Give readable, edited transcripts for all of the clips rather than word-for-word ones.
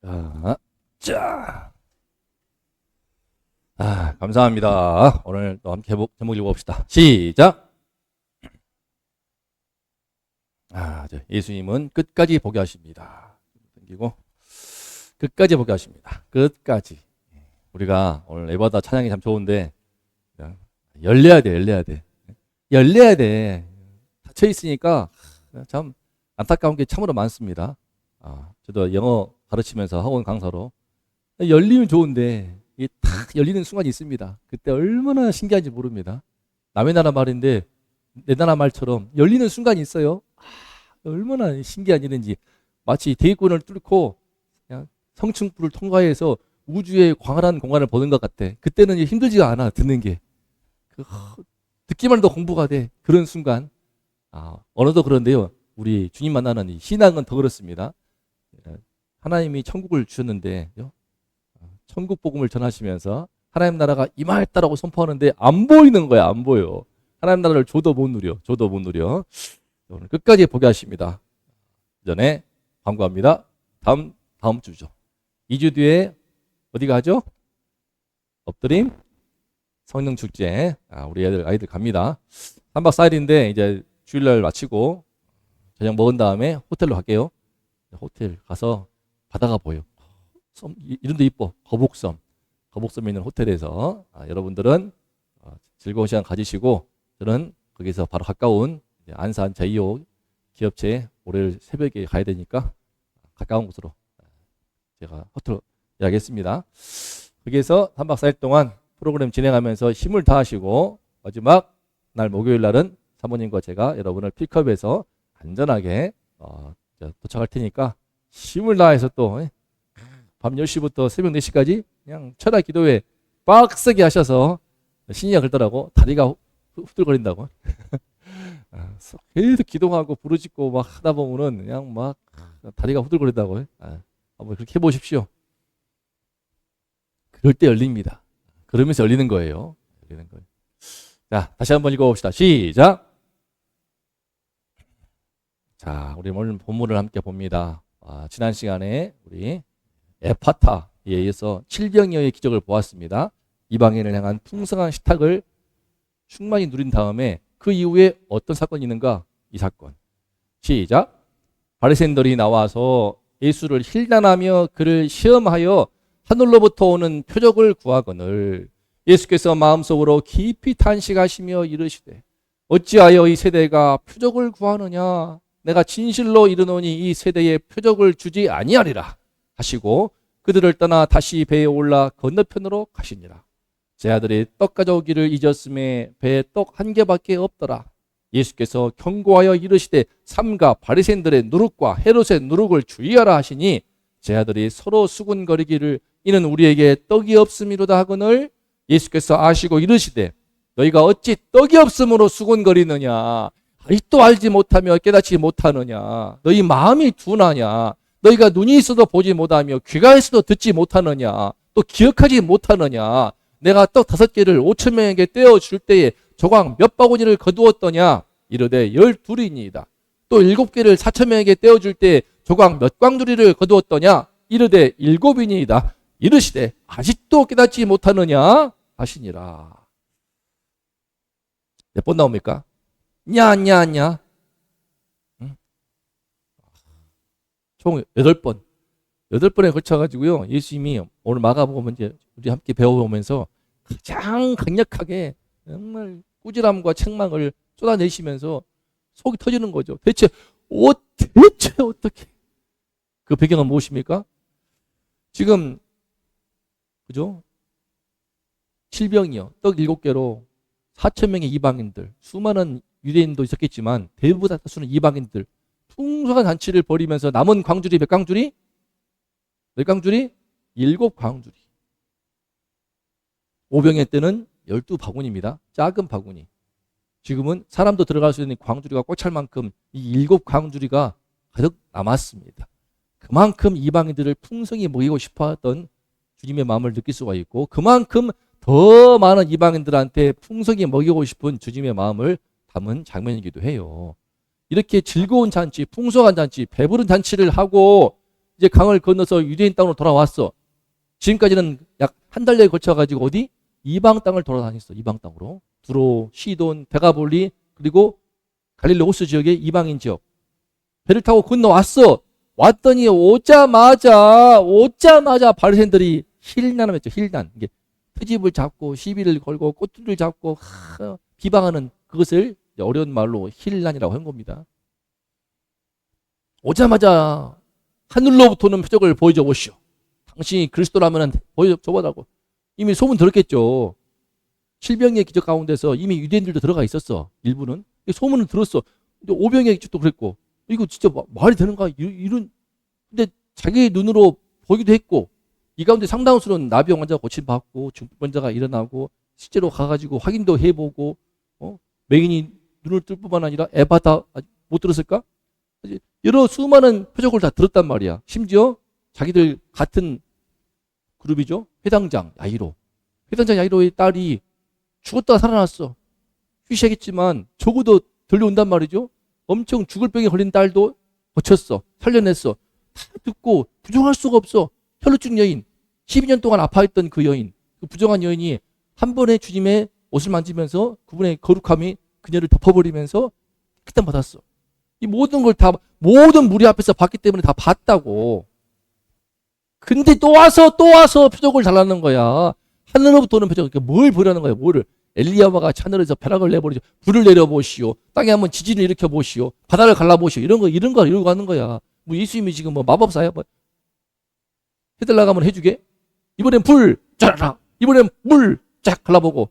자, 자. 감사합니다. 오늘 또 함께 제목 읽어봅시다. 시작. 예수님은 끝까지 보게 하십니다. 당기고 끝까지 보게 하십니다. 끝까지. 우리가 오늘 에바다 찬양이 참 좋은데 열려야 돼. 닫혀 있으니까 참 안타까운 게 참으로 많습니다. 저도 영어 가르치면서 학원 강사로 열리면 좋은데 이게 탁 열리는 순간이 있습니다. 그때 얼마나 신기한지 모릅니다. 남의 나라 말인데 내 나라 말처럼 열리는 순간이 있어요. 얼마나 신기한 일인지. 마치 대기권을 뚫고 그냥 성층불을 통과해서 우주의 광활한 공간을 보는 것 같아. 그때는 힘들지가 않아, 듣는 게. 듣기만 해도 공부가 돼. 그런 순간. 언어도 그런데요, 우리 주님 만나는 이 신앙은 더 그렇습니다. 하나님이 천국을 주셨는데 천국 복음을 전하시면서 하나님 나라가 임하였다라고 선포하는데 안 보이는 거야. 안 보여. 하나님 나라를 줘도 못 누려. 오늘 끝까지 보게 하십니다. 전에 광고합니다. 다음 주죠. 2주 뒤에 어디 가죠? 엎드림 성령 축제. 우리 아이들 갑니다. 3박 4일인데 이제 주일날 마치고 저녁 먹은 다음에 호텔로 갈게요. 호텔 가서 바다가 보여. 섬 이름도 이뻐. 거북섬에 있는 호텔에서 여러분들은 즐거운 시간 가지시고, 저는 거기서 바로 가까운 안산 제2호 기업체 월요일 새벽에 가야 되니까 가까운 곳으로 제가 호텔 예약했습니다. 거기에서 3박 4일 동안 프로그램 진행하면서 힘을 다하시고, 마지막 날 목요일 날은 사모님과 제가 여러분을 픽업해서 안전하게 도착할 테니까 힘을 다해서 또 밤 10시부터 새벽 4시까지 그냥 철야 기도회 빡세게 하셔서, 신이가 그러더라고. 다리가 후들거린다고. 계속 기도하고 부르짖고 막 하다 보면은 그냥 막 다리가 후들거린다고. 한번 그렇게 해보십시오. 그럴 때 열립니다. 그러면서 열리는 거예요. 자, 다시 한번 읽어봅시다. 시작. 자, 우리 오늘 본문을 함께 봅니다. 지난 시간에 우리 에파타에 의해서 7병이어의 기적을 보았습니다. 이방인을 향한 풍성한 식탁을 충만히 누린 다음에 그 이후에 어떤 사건이 있는가? 이 사건. 시작. 바리새인들이 나와서 예수를 힐난하며 그를 시험하여 하늘로부터 오는 표적을 구하거늘 예수께서 마음속으로 깊이 탄식하시며 이르시되 어찌하여 이 세대가 표적을 구하느냐? 내가 진실로 이르노니 이 세대에 표적을 주지 아니하리라 하시고 그들을 떠나 다시 배에 올라 건너편으로 가시니라. 제 아들이 떡 가져오기를 잊었음에 배에 떡 한 개밖에 없더라. 예수께서 경고하여 이르시되 삼가 바리새인들의 누룩과 헤롯의 누룩을 주의하라 하시니 제 아들이 서로 수군거리기를 이는 우리에게 떡이 없음이로다 하거늘 예수께서 아시고 이르시되 너희가 어찌 떡이 없음으로 수군거리느냐? 아직도 알지 못하며 깨닫지 못하느냐? 너희 마음이 둔하냐? 너희가 눈이 있어도 보지 못하며 귀가 있어도 듣지 못하느냐? 또 기억하지 못하느냐? 내가 떡 5개를 5천 명에게 떼어줄 때에 조각 몇 바구니를 거두었더냐? 이르되 12이니이다. 또 7개를 4천 명에게 떼어줄 때에 조각 몇 광주리를 거두었더냐? 이르되 7이니이다. 이르시되 아직도 깨닫지 못하느냐? 하시니라. 몇 번 나옵니까? 냐. 총 8번. 8번에 걸쳐가지고요. 예수님이 오늘 마가복음 이제 우리 함께 배워보면서 가장 강력하게 정말 꾸지람과 책망을 쏟아내시면서 속이 터지는 거죠. 대체 어떻게? 그 배경은 무엇입니까? 지금 그죠? 7병이요. 떡 7개로 4천 명의 이방인들, 수많은 유대인도 있었겠지만 대부분 다수는 이방인들, 풍성한 잔치를 벌이면서 남은 광주리 몇 광주리? 몇 광주리? 7광주리. 5병의 때는 12바구니입니다. 작은 바구니. 지금은 사람도 들어갈 수 있는 광주리가 꽉 찰 만큼 이 7광주리가 가득 남았습니다. 그만큼 이방인들을 풍성히 먹이고 싶어했던 주님의 마음을 느낄 수가 있고, 그만큼 더 많은 이방인들한테 풍성히 먹이고 싶은 주님의 마음을 담은 장면이기도 해요. 이렇게 즐거운 잔치, 풍성한 잔치, 배부른 잔치를 하고 이제 강을 건너서 유대인 땅으로 돌아왔어. 지금까지는 약 한 달여에 걸쳐가지고 어디? 이방 땅을 돌아다녔어. 이방 땅으로. 두로, 시돈, 데가볼리, 그리고 갈릴리 호수 지역의 이방인 지역. 배를 타고 건너왔어. 왔더니 오자마자 바리새인들이 힐난을 했죠. 힐난. 이게 트집을 잡고 시비를 걸고 꼬투리를 잡고 비방하는 그것을 어려운 말로 힐난이라고 한 겁니다. 오자마자 하늘로부터는 표적을 보여줘 보시오. 당신이 그리스도라면 보여줘보라고. 이미 소문 들었겠죠. 칠병의 기적 가운데서 이미 유대인들도 들어가 있었어. 일부는. 소문을 들었어. 오병의 기적도 그랬고. 이거 진짜 말이 되는가? 이런. 근데 자기 눈으로 보기도 했고, 이 가운데 상당수는 나병 환자가 고침받고, 중풍 환자가 일어나고, 실제로 가가지고 확인도 해보고, 맹인이 눈을 뜰 뿐만 아니라 에바다 못 들었을까? 여러 수많은 표적을 다 들었단 말이야. 심지어 자기들 같은 그룹이죠. 회당장 야이로. 회당장 야이로의 딸이 죽었다가 살아났어. 휘시하겠지만 적어도 들려온단 말이죠. 엄청 죽을 병에 걸린 딸도 고쳤어. 살려냈어. 다 듣고 부정할 수가 없어. 혈루증 여인. 12년 동안 아파했던 그 여인. 그 부정한 여인이 한 번에 주님의 옷을 만지면서 그분의 거룩함이 그녀를 덮어버리면서 깨끗함 받았어. 이 모든 걸 다 모든 무리 앞에서 봤기 때문에 다 봤다고. 근데 또 와서 표적을 달라는 거야. 하늘로부터 오는 표적. 뭘 보라는 거야. 뭐를. 엘리야와 같이 하늘에서 벼락을 내버리죠. 불을 내려보시오. 땅에 한번 지진을 일으켜 보시오. 바다를 갈라보시오. 이런 거 이러고 하는 거야. 뭐 예수님이 지금 뭐 마법사야? 뭐 해달라고 하면 해주게? 이번엔 불 짜라라. 이번엔 물 쫙 갈라보고.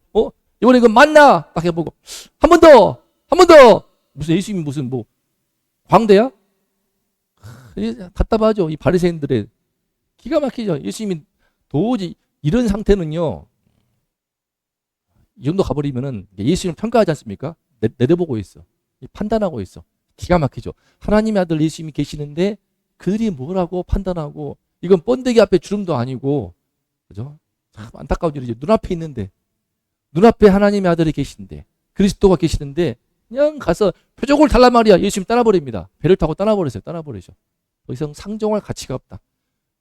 이번에 이거 만나 딱 해보고. 한 번 더. 무슨 예수님이 무슨 뭐 광대야? 답답하죠. 이 바리새인들의 기가 막히죠. 예수님이 도저히 이런 상태는요. 이 정도 가버리면은 예수님을 평가하지 않습니까? 내려보고 있어. 판단하고 있어. 기가 막히죠. 하나님의 아들 예수님이 계시는데 그들이 뭐라고 판단하고 이건 번데기 앞에 주름도 아니고 그죠? 참 안타까운 일이죠. 눈앞에 있는데 눈앞에 하나님의 아들이 계신데 그리스도가 계시는데 그냥 가서 표적을 달란 말이야. 예수님 떠나버립니다. 배를 타고 떠나버리죠. 더 이상 상종할 가치가 없다.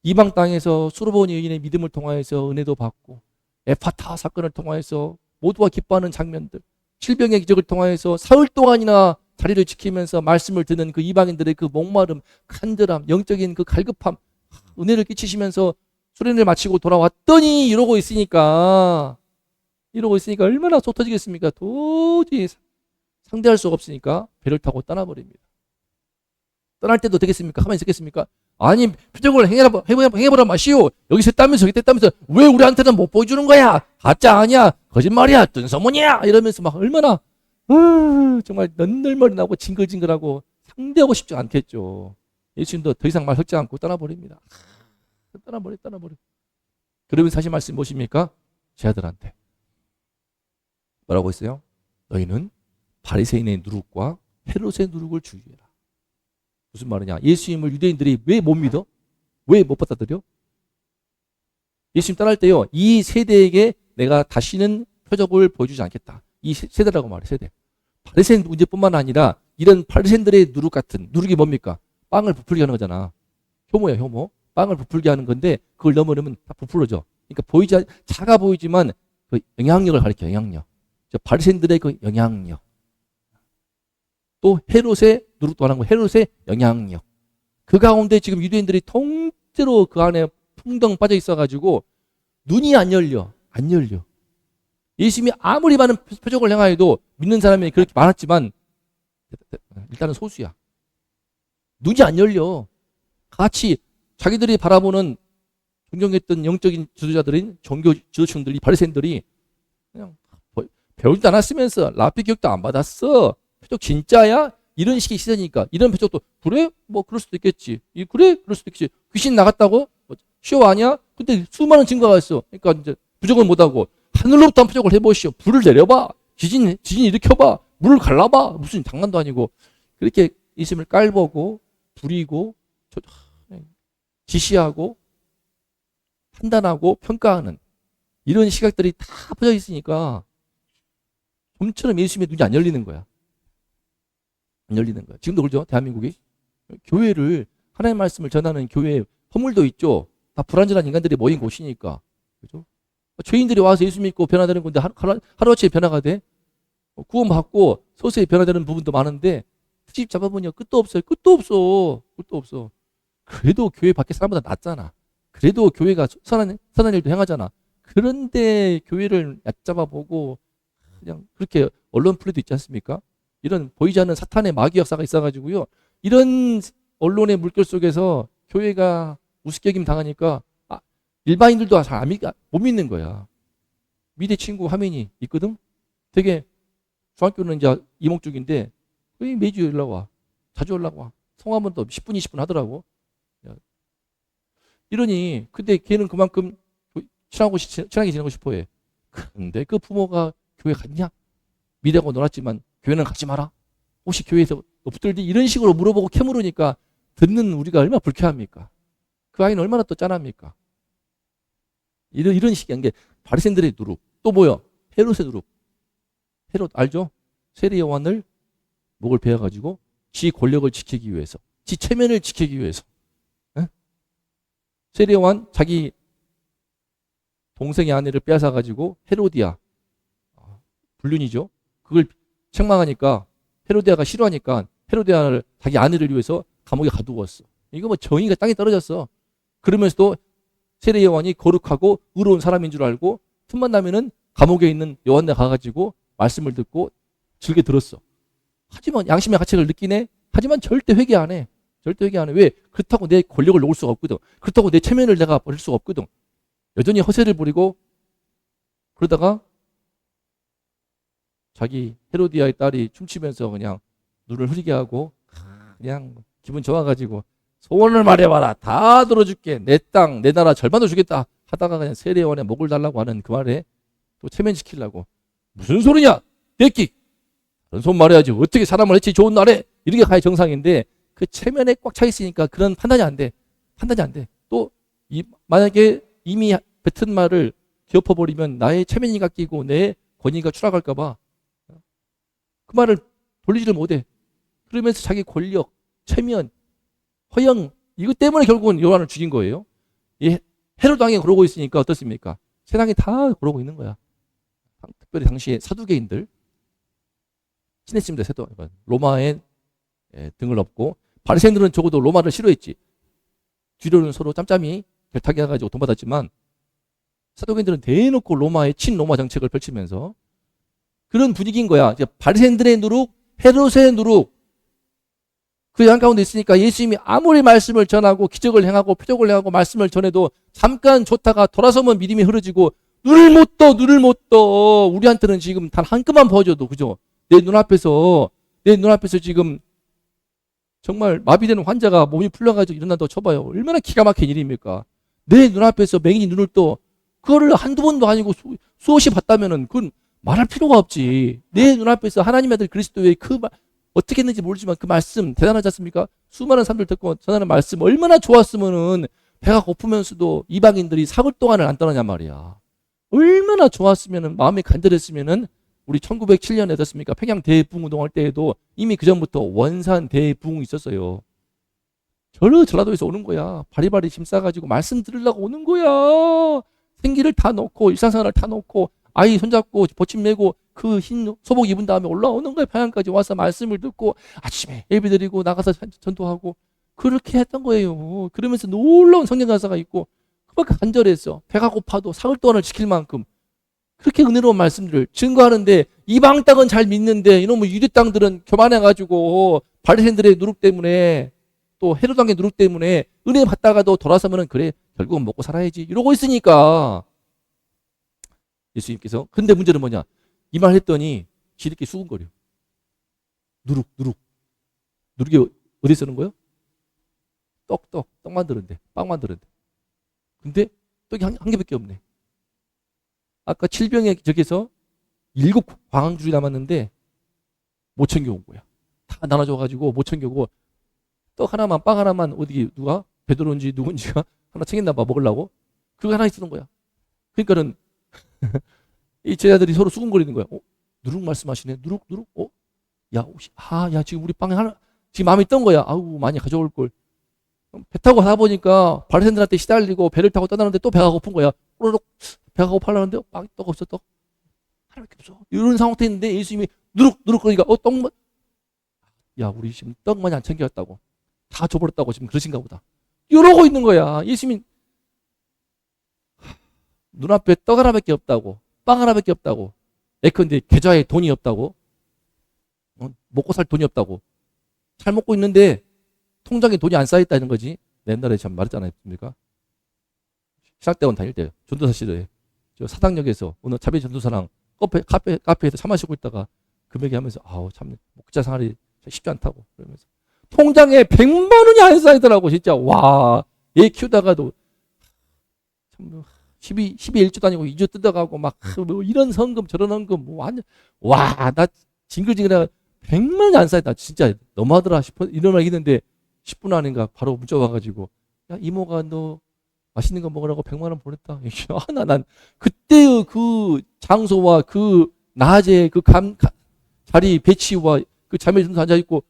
이방 땅에서 수르본 여인의 믿음을 통하여서 은혜도 받고 에파타 사건을 통하여서 모두가 기뻐하는 장면들, 질병의 기적을 통하여서 사흘 동안이나 자리를 지키면서 말씀을 듣는 그 이방인들의 그 목마름, 간절함, 영적인 그 갈급함, 은혜를 끼치시면서 수련을 마치고 돌아왔더니 이러고 있으니까 얼마나 속 터지겠습니까? 도저히 상대할 수가 없으니까 배를 타고 떠나버립니다. 떠날 때도 되겠습니까? 가만히 있겠습니까? 아니 표적을 행해보라 마시오. 여기서 했다면서 저기 했다면서 왜 우리한테는 못 보여주는 거야? 가짜 아니야. 거짓말이야. 뜬소문이야. 이러면서 막 얼마나 정말 넌널머리 나고 징글징글하고 상대하고 싶지 않겠죠. 예수님도 더 이상 말 섞지 않고 떠나버립니다. 떠나버려. 그러면서 하신 말씀이 무엇입니까? 제 아들한테 뭐라고 했어요? 너희는 바리새인의 누룩과 헤롯의 누룩을 주의해라. 무슨 말이냐? 예수님을 유대인들이 왜 못 믿어? 왜 못 받아들여? 예수님 떠날 때요. 이 세대에게 내가 다시는 표적을 보여주지 않겠다. 이 세대라고 말해. 세대. 바리새인 문제뿐만 아니라 이런 바리새인들의 누룩 같은 누룩이 뭡니까? 빵을 부풀게 하는 거잖아. 효모야 효모. 빵을 부풀게 하는 건데 그걸 넘어놓으면 다 부풀어져. 그러니까 작아 보이지만 그 영향력을 가리켜. 영향력. 바리새인들의 그 영향력. 또 헤롯의 누룩도 하는 거 헤롯의 영향력. 그 가운데 지금 유대인들이 통째로 그 안에 풍덩 빠져 있어가지고 눈이 안 열려. 예수님이 아무리 많은 표적을 행하여도 믿는 사람이 그렇게 많았지만 일단은 소수야. 눈이 안 열려. 같이 자기들이 바라보는 존경했던 영적인 지도자들인 종교 지도층들이 바리새인들이 그냥 배우지도 않았으면서 라피 교육도 안 받았어. 표적 진짜야? 이런 식의 시선이니까 이런 표적도 그래? 뭐 그럴 수도 있겠지. 그래? 그럴 수도 있겠지. 귀신 나갔다고? 쇼 아니야? 근데 수많은 증거가 있어. 그러니까 이제 부적을 못하고 하늘로부터 한 표적을 해보시오. 불을 내려봐. 지진 일으켜봐. 물을 갈라봐. 무슨 장난도 아니고 그렇게 예수님을 깔보고 부리고 지시하고 판단하고 평가하는 이런 시각들이 다 퍼져 있으니까 좀처럼 예수님의 눈이 안 열리는 거야. 지금도 그러죠. 대한민국이 교회를 하나님의 말씀을 전하는 교회 허물도 있죠. 다 불완전한 인간들이 모인 곳이니까. 그죠? 죄인들이 와서 예수 믿고 변화되는 건데 하루아침에 변화가 돼? 구원받고 서서히 변화되는 부분도 많은데 트집 잡아보니까 끝도 없어요. 끝도 없어. 끝도 없어. 그래도 교회 밖에 사람보다 낫잖아. 그래도 교회가 선한 일도 행하잖아. 그런데 교회를 얕잡아 보고 그냥 그렇게 언론 플레이도 있지 않습니까? 이런 보이지 않는 사탄의 마귀 역사가 있어가지고요. 이런 언론의 물결 속에서 교회가 우습게 여김 당하니까 일반인들도 잘 못 믿는 거야. 미대 친구 화면이 있거든? 되게 중학교는 이제 이목적인데 거의 매주 연락 와. 자주 연락 와. 통화하면 또 10분, 20분 하더라고. 이러니 근데 걔는 그만큼 친하게 지내고 싶어 해. 근데 그 부모가 교회 갔냐? 미대하고 놀았지만 교회는 가지 마라. 혹시 교회에서 붙들지? 이런 식으로 물어보고 캐물으니까 듣는 우리가 얼마나 불쾌합니까? 그 아이는 얼마나 또 짠합니까? 이런 식의 게 바리새인들의 누룩. 또 뭐요? 헤롯의 누룩. 헤롯 알죠? 세례 요한을 목을 베어가지고 지 권력을 지키기 위해서, 지 체면을 지키기 위해서. 에? 세례 요한 자기 동생의 아내를 빼앗아가지고 헤로디아, 불륜이죠. 그걸 책망하니까 헤로디아가 싫어하니까 헤로디아를 자기 아내를 위해서 감옥에 가두었어. 이거 뭐 정의가 땅에 떨어졌어. 그러면서도 세례 요한이 거룩하고 의로운 사람인 줄 알고 틈만 나면은 감옥에 있는 요한네 가가지고 말씀을 듣고 즐겨 들었어. 하지만 양심의 가책을 느끼네. 하지만 절대 회개 안 해. 절대 회개 안 해. 왜? 그렇다고 내 권력을 놓을 수가 없거든. 그렇다고 내 체면을 내가 버릴 수가 없거든. 여전히 허세를 부리고 그러다가 자기 헤로디아의 딸이 춤추면서 그냥 눈을 흐리게 하고 그냥 기분 좋아가지고 소원을 말해봐라. 다 들어줄게. 내 땅, 내 나라 절반도 주겠다. 하다가 그냥 세례요한의 목을 달라고 하는 그 말에 또 체면시키려고. 무슨 소리냐? 내끼. 그런 손 말해야지. 어떻게 사람을 해치 좋은 날에. 이렇게 가야 정상인데 그 체면에 꽉 차 있으니까 그런 판단이 안 돼. 판단이 안 돼. 또 만약에 이미 뱉은 말을 기업해버리면 나의 체면이 깎이고 내 권위가 추락할까봐 그 말을 돌리지를 못해. 그러면서 자기 권력, 체면, 허영 이것 때문에 결국은 요한을 죽인 거예요. 이 헤롯 왕이 그러고 있으니까 어떻습니까? 세상이 다 그러고 있는 거야. 특별히 당시에 사두개인들 친했습니다. 로마에 등을 업고 바리새인들은 적어도 로마를 싫어했지. 뒤로는 서로 짬짬이 결탁해 가지고 돈 받았지만 사두개인들은 대놓고 로마의 친로마 정책을 펼치면서 그런 분위기인 거야. 바리새인들의 누룩, 헤롯의 누룩 그 한가운데 있으니까 예수님이 아무리 말씀을 전하고 기적을 행하고 표적을 행하고 말씀을 전해도 잠깐 좋다가 돌아서면 믿음이 흐려지고 눈을 못 떠. 우리한테는 지금 단 한 끗만 보여줘도 그죠? 내 눈앞에서 지금 정말 마비되는 환자가 몸이 풀려가지고 일어난다고 쳐봐요. 얼마나 기가 막힌 일입니까? 내 눈앞에서 맹인이 눈을 떠. 그거를 한두 번도 아니고 수없이 봤다면은 그건 말할 필요가 없지. 내 눈앞에서 하나님의 아들 그리스도의 그 말, 어떻게 했는지 모르지만 그 말씀 대단하지 않습니까? 수많은 사람들 듣고 전하는 말씀 얼마나 좋았으면은 배가 고프면서도 이방인들이 사흘 동안을 안 떠나냔 말이야. 얼마나 좋았으면은 마음이 간절했으면은 우리 1907년에 어떻습니까? 평양 대부흥 운동할 때에도 이미 그 전부터 원산 대부흥이 있었어요. 전라도에서 오는 거야. 바리바리 짐 싸가지고 말씀 들으려고 오는 거야. 생기를 다 놓고 일상생활을 다 놓고 아이 손잡고 보침 메고 그 흰 소복 입은 다음에 올라오는 거야. 평양까지 와서 말씀을 듣고 아침에 예배 드리고 나가서 전도하고 그렇게 했던 거예요. 그러면서 놀라운 성령 가사가 있고 그만큼 간절했어. 배가 고파도 사흘 동안을 지킬 만큼 그렇게 은혜로운 말씀들을 증거하는데 이방 땅은 잘 믿는데 이놈의 유대 땅들은 교만해가지고 바리새인들의 누룩 때문에 또 헤롯 왕의 누룩 때문에 은혜 받다가도 돌아서면은 그래 결국은 먹고 살아야지 이러고 있으니까 예수님께서 근데 문제는 뭐냐 이 말 했더니 지들끼리 수군거려. 누룩이 어디 쓰는 거예요? 떡 만드는데 빵 만드는데 근데 떡이 한 개밖에 없네. 아까 7병에 저기서 7 광항줄이 남았는데 못 챙겨온 거야. 다 나눠줘가지고 못 챙겨오고 떡 하나만 빵 하나만 어디 누가 베드로인지 누군지가 하나 챙겼나 봐 먹으려고 그거 하나 있는 거야. 그러니까는 이 제자들이 서로 수군거리는 거야. 누룩 말씀하시네. 누룩. 야, 혹시 야 지금 우리 빵에 하나 지금 마음이 뜬 거야. 아우 많이 가져올 걸. 배 타고 가다 보니까 바리새인들한테 시달리고 배를 타고 떠나는데 또 배가 고픈 거야. 꼬르륵 배가 고파라는데 떡 없어 떡. 하나밖에 없어. 이런 상태 있는데 예수님이 누룩누룩 그러니까 떡만 야 우리 지금 떡만이 안 챙겨왔다고 다 줘버렸다고 지금 그러신가 보다. 이러고 있는 거야. 예수님이 눈앞에 떡 하나밖에 없다고 빵 하나밖에 없다고 예컨대 계좌에 돈이 없다고 먹고 살 돈이 없다고 잘 먹고 있는데 통장에 돈이 안 쌓여있다는 거지. 옛날에 참 말했지 않았습니까? 신학대원 다닐 때 전도사 시절에 저 사당역에서 어느 자비 전도사랑 카페에서 차 마시고 있다가 금액이 하면서 아우 참 목자 생활이 쉽지 않다고 그러면서 통장에 100만 원이 안 쌓이더라고 진짜. 와, 얘 키우다가도 참 12 1주도 아니고 2주 뜯어가고 막 뭐 이런 헌금 저런 헌금 뭐 완전 와 나 징글징글해. 100만 원이 안 쌓였다. 진짜 너무하더라 싶어 이런 말 했는데 10분 안인가 바로 문자 와가지고 야 이모가 너 맛있는 거 먹으라고 100만 원 보냈다. 난 그때의 그 장소와 그 낮에 그 자리 배치와 그 자매 전도 앉아 있고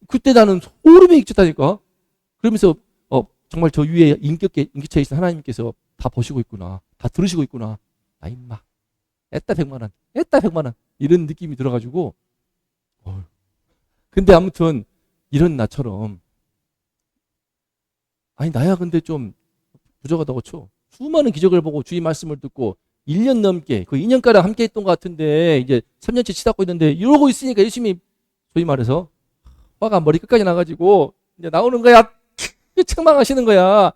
그때 나는 소름이 끼쳤다니까. 그러면서 정말 저 위에 인격체에 있는 하나님께서 다 보시고 있구나, 다 들으시고 있구나. 나 임마, 애따 100만 원, 애따 100만 원 이런 느낌이 들어가지고. 근데 아무튼 이런 나처럼 아니 나야 근데 좀 부족하다고 쳐. 수많은 기적을 보고 주의 말씀을 듣고 1년 넘게 그 2년가량 함께 했던 것 같은데 이제 3년째 치닫고 있는데 이러고 있으니까 열심히 소위 말해서 화가 머리 끝까지 나가지고 이제 나오는 거야. 책망하시는 거야.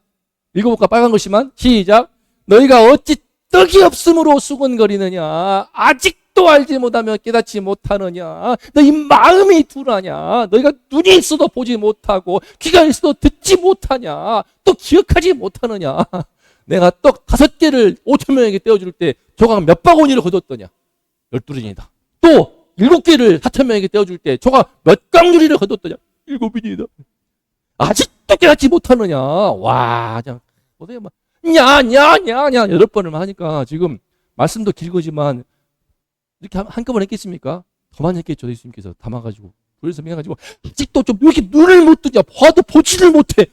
읽어볼까? 빨간 글씨만 시작. 너희가 어찌 떡이 없음으로 수군거리느냐. 아직도 알지 못하며 깨닫지 못하느냐. 너희 마음이 둔하냐. 너희가 눈이 있어도 보지 못하고 귀가 있어도 듣지 못하냐. 또 기억하지 못하느냐. 내가 떡 5개를 5천 명에게 떼어줄 때 조각 몇 바구니를 거뒀더냐. 12인이다. 또 7개를 4천 명에게 떼어줄 때 조각 몇 강주리를 거뒀더냐. 7인이다. 아직도 깨닫지 못하느냐. 와, 그냥 어떻게 막 냐냐냐냐 8번을 하니까 지금 말씀도 길거지만 이렇게 한꺼번에 했겠습니까? 더 많이 했겠죠. 예수님께서 담아가지고 그래서 해가지고 아직도 좀 이렇게 눈을 못 뜨냐. 봐도 보지를 못해.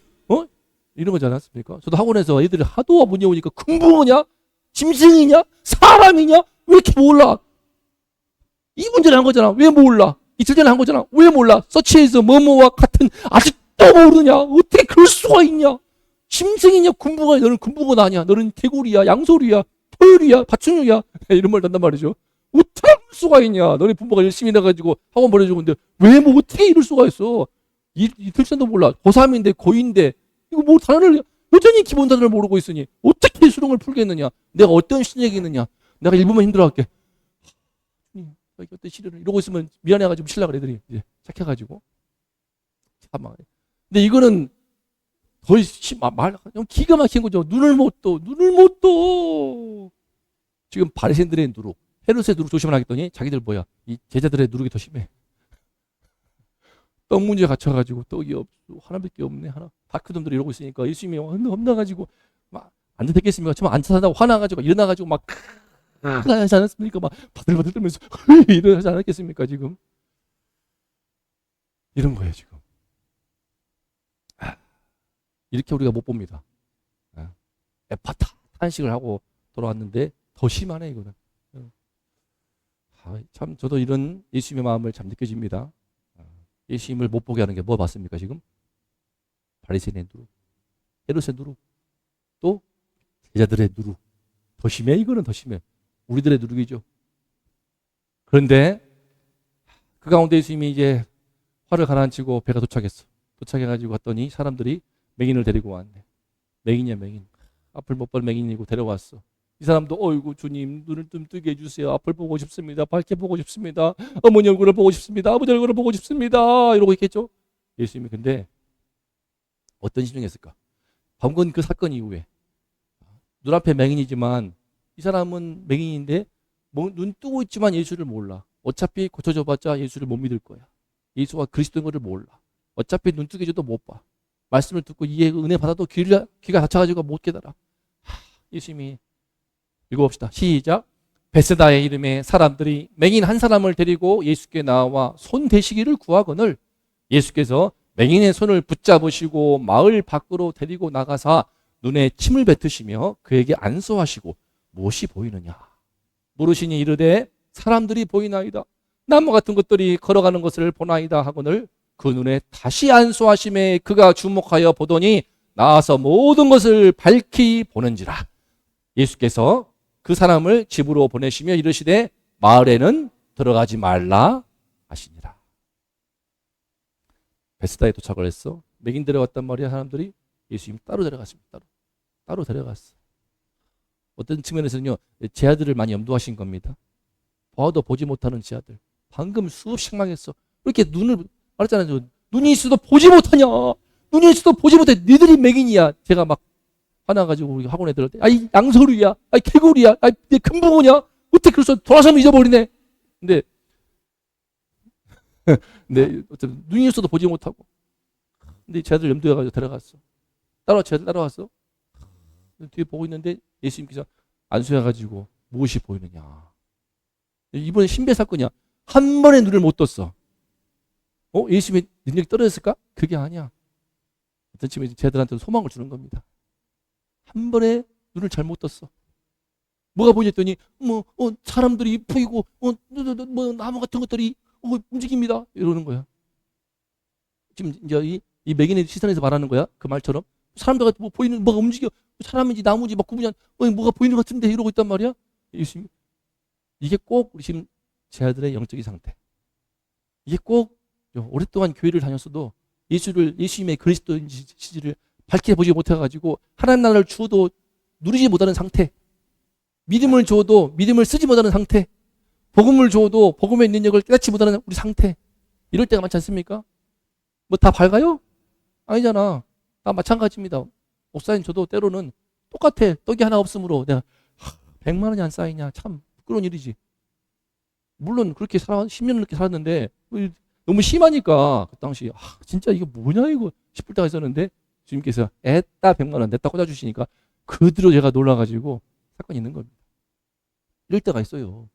이런 거지 않았습니까? 저도 학원에서 애들이 하도 문제 오니까 금붕어냐? 짐승이냐? 사람이냐? 왜 이렇게 몰라? 이 문제를 한 거잖아. 왜 몰라? 이틀 전에 한 거잖아. 왜 몰라? 서치에서 뭐뭐와 같은 아직도 모르느냐? 어떻게 그럴 수가 있냐? 짐승이냐? 금붕어냐? 너는 금붕어는 아니야. 너는 개구리야, 양소리야, 토요리야, 파충류야. 이런 말 한단 말이죠. 어떻게 그럴 수가 있냐? 너네 부모가 열심히 나가지고 학원 보내주는데 왜 뭐 어떻게 이럴 수가 있어? 이틀 전도 몰라. 고3인데 고인데 이거 뭐 단어를 여전히 기본 단어를 모르고 있으니 어떻게 수능을 풀겠느냐? 내가 어떤 신약이 있느냐? 내가 1분만 힘들어할게. 어떤 시련을 이러고 있으면 미안해가지고 신라고 애들이 이제 착해가지고 참. 근데 이거는 거의 기가 막힌 거죠. 눈을 못 떠. 지금 바리새인들의 누룩, 헤롯의 누룩 조심을 하겠더니 자기들 뭐야? 이 제자들의 누룩이 더 심해. 떡 문제 갇혀가지고 떡이 없어. 하나밖에 없네. 하나. 다크놈들이 이러고 있으니까 예수님이 혼나가지고 막 안 됐겠습니까? 정말 안 찾아다고 화나가지고 일어나가지고 막 하지 않았습니까? 막 바들바들 떨면서 이러지 않았겠습니까? 지금 이런 거예요 지금. 이렇게 우리가 못 봅니다. 에파타 탄식을 하고 돌아왔는데 더 심하네 이거는. 참 저도 이런 예수님의 마음을 참 느껴집니다. 예수님을 못 보게 하는 게 뭐 봤습니까 지금? 바리새인의 누룩, 헤롯의 누룩, 또 제자들의 누룩. 더 심해. 이거는 더 심해. 우리들의 누룩이죠. 그런데 그 가운데 예수님이 이제 화를 가라앉히고 배가 도착했어. 도착해가지고 갔더니 사람들이 맹인을 데리고 왔네. 맹인이야 맹인. 앞을 못 볼 맹인이고 데려왔어. 이 사람도 어이구 주님 눈을 좀 뜨게 해주세요. 앞을 보고 싶습니다. 밝게 보고 싶습니다. 어머니 얼굴을 보고 싶습니다. 아버지 얼굴을 보고 싶습니다. 이러고 있겠죠. 예수님이 근데 어떤 심정이었을까? 방금 그 사건 이후에 눈앞에 맹인이지만 이 사람은 맹인인데 눈 뜨고 있지만 예수를 몰라. 어차피 고쳐줘봤자 예수를 못 믿을 거야. 예수가 그리스도인 것을 몰라. 어차피 눈 뜨게 줘도 못 봐. 말씀을 듣고 이해 은혜 받아도 귀가 닫혀가지고 못 깨달아. 예수님이 읽어봅시다. 시작. 베세다의 이름에 사람들이 맹인 한 사람을 데리고 예수께 나와 손 대시기를 구하거늘 예수께서 맹인의 손을 붙잡으시고 마을 밖으로 데리고 나가사 눈에 침을 뱉으시며 그에게 안수하시고 무엇이 보이느냐 물으시니 이르되 사람들이 보이나이다. 나무 같은 것들이 걸어가는 것을 보나이다 하거늘 그 눈에 다시 안수하심에 그가 주목하여 보더니 나와서 모든 것을 밝히 보는지라. 예수께서 그 사람을 집으로 보내시며 이르시되 마을에는 들어가지 말라 하시니라. 베스다에 도착을 했어. 맹인 데려갔단 말이야. 사람들이. 예수님 따로 데려갔습니다. 따로 데려갔어. 어떤 측면에서는요, 제 아들을 많이 염두하신 겁니다. 봐도 보지 못하는 제 아들. 방금 수없이 망했어. 이렇게 눈을 말했잖아요. 눈이 있어도 보지 못하냐. 눈이 있어도 보지 못해. 니들이 맹인이야. 제가 막 화나가지고 우리 학원에 들을 때, 아이 양서류야, 아이 개구리야, 아이 내 금붕어냐? 어떻게 그래서 돌아서면 잊어버리네. 근데 어쨌든 눈이 있어도 보지 못하고. 근데 제 아들 염두해가지고 데려갔어. 제 아들 따라왔어. 뒤에 보고 있는데 예수님께서 안수해가지고 무엇이 보이느냐. 이번에 신비 사건이야. 한 번에 눈을 못 떴어. 예수님의 능력이 떨어졌을까? 그게 아니야. 어떤 측면에서 제 아들한테 소망을 주는 겁니다. 한 번에 눈을 잘못 떴어. 뭐가 보이냐 했더니 사람들이 보이고 나무 같은 것들이 움직입니다. 이러는 거야. 지금 이제 이 맹인의 시선에서 말하는 거야. 그 말처럼 사람들 뭐 보이는 뭐가 움직여 사람인지 나무인지 막 구분이 뭐가 보이는 것 같은데 이러고 있단 말이야. 예수님 이게 꼭 우리 지금 제 아들의 영적인 상태. 이게 꼭 오랫동안 교회를 다녔어도 예수님의 그리스도인지를 밝게 보지 못해가지고 하나님 나라를 주어도 누리지 못하는 상태. 믿음을 주어도 믿음을 쓰지 못하는 상태. 복음을 주어도 복음의 능력을 깨닫지 못하는 우리 상태. 이럴 때가 많지 않습니까? 뭐 다 밝아요? 아니잖아. 다 마찬가지입니다. 목사님 저도 때로는 똑같아. 떡이 하나 없으므로 내가 100만 원이 안 쌓이냐. 참 부끄러운 일이지. 물론 그렇게 10년 넘게 살았는데 너무 심하니까 그 당시 진짜 이거 뭐냐 이거 싶을 때가 있었는데 주님께서 애따 100만 원 냈다 꽂아주시니까 그대로 제가 놀라가지고 사건이 있는 겁니다. 이럴 때가 있어요.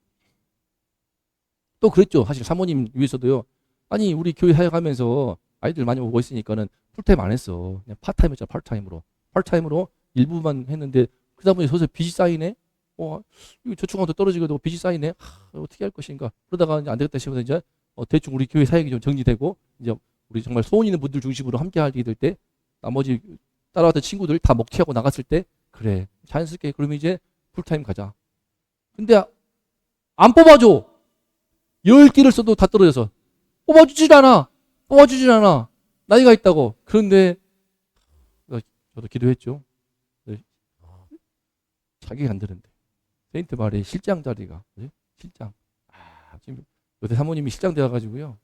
또 그랬죠. 사실 사모님 위해서도요. 아니 우리 교회 사역하면서 아이들 많이 오고 있으니까는 풀타임 안 했어. 그냥 파타임 했잖아. 파타임으로 일부만 했는데 그러다 보니 서서 빚이 쌓이네. 이거 저축금도 떨어지고 빚이 쌓이네. 어떻게 할 것인가. 그러다가 이제 안 되겠다 싶어서 이제 대충 우리 교회 사역이 좀 정리되고 이제 우리 정말 소원 있는 분들 중심으로 함께 하게 될 때 나머지 따라왔던 친구들 다 먹튀하고 나갔을 때 그래 자연스럽게 그러면 이제 풀타임 가자. 근데 안 뽑아줘. 10끼를 써도 다 떨어져서 뽑아주질 않아. 나이가 있다고. 그런데 저도 기도했죠. 자기가 안 되는데 세인트 말에 실장 자리가 실장. 지금 요새 사모님이 실장 되어가지고요.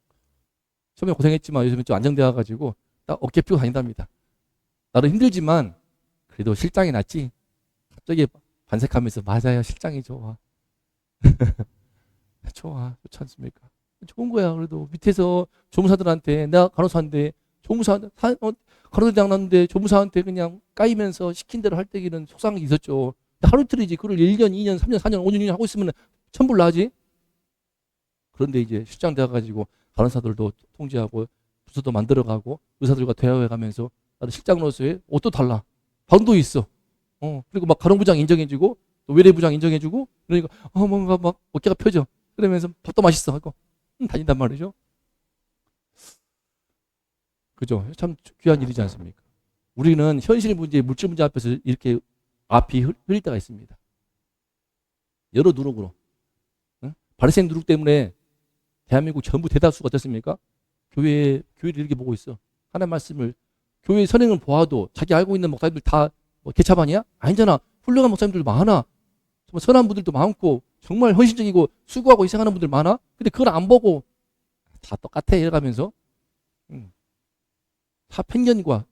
처음에 고생했지만 요즘은 좀 안정되어가지고 딱 어깨 펴고 다닌답니다. 나도 힘들지만 그래도 실장이 낫지. 갑자기 반색하면서 맞아요. 실장이 좋아. 좋지 않습니까? 좋은 거야. 그래도 밑에서 조무사들한테 내가 간호사인데 간호대장 났는데 조무사한테 그냥 까이면서 시킨 대로 할 때기는 속상한 게 있었죠. 하루 이틀이지. 그걸 1년, 2년, 3년, 4년, 5년, 6년 하고 있으면 천불 나지. 그런데 이제 실장 돼가지고 간호사들도 통제하고 부서도 만들어가고 의사들과 대화해가면서 나도 실장으로서의 옷도 달라. 방도 있어. 그리고 막 간호부장 인정해주고 또 외래부장 인정해주고 그러니까 뭔가 막 어깨가 펴져. 그러면서 밥도 맛있어 하고 다닌단 말이죠. 그죠? 참 귀한 일이지 않습니까? 우리는 현실 문제, 물질 문제 앞에서 이렇게 앞이 흐릴 때가 있습니다. 여러 누룩으로. 바리새인 누룩 때문에 대한민국 전부 대다수가 어떻습니까? 교회를 이렇게 보고 있어. 하나님 말씀을 교회 선행을 보아도 자기 알고 있는 목사님들 다 개차반이야? 아니잖아. 훌륭한 목사님들도 많아. 정말 선한 분들도 많고 정말 헌신적이고 수고하고 희생하는 분들 많아. 근데 그걸 안 보고 다 똑같아 이래가면서 다 편견과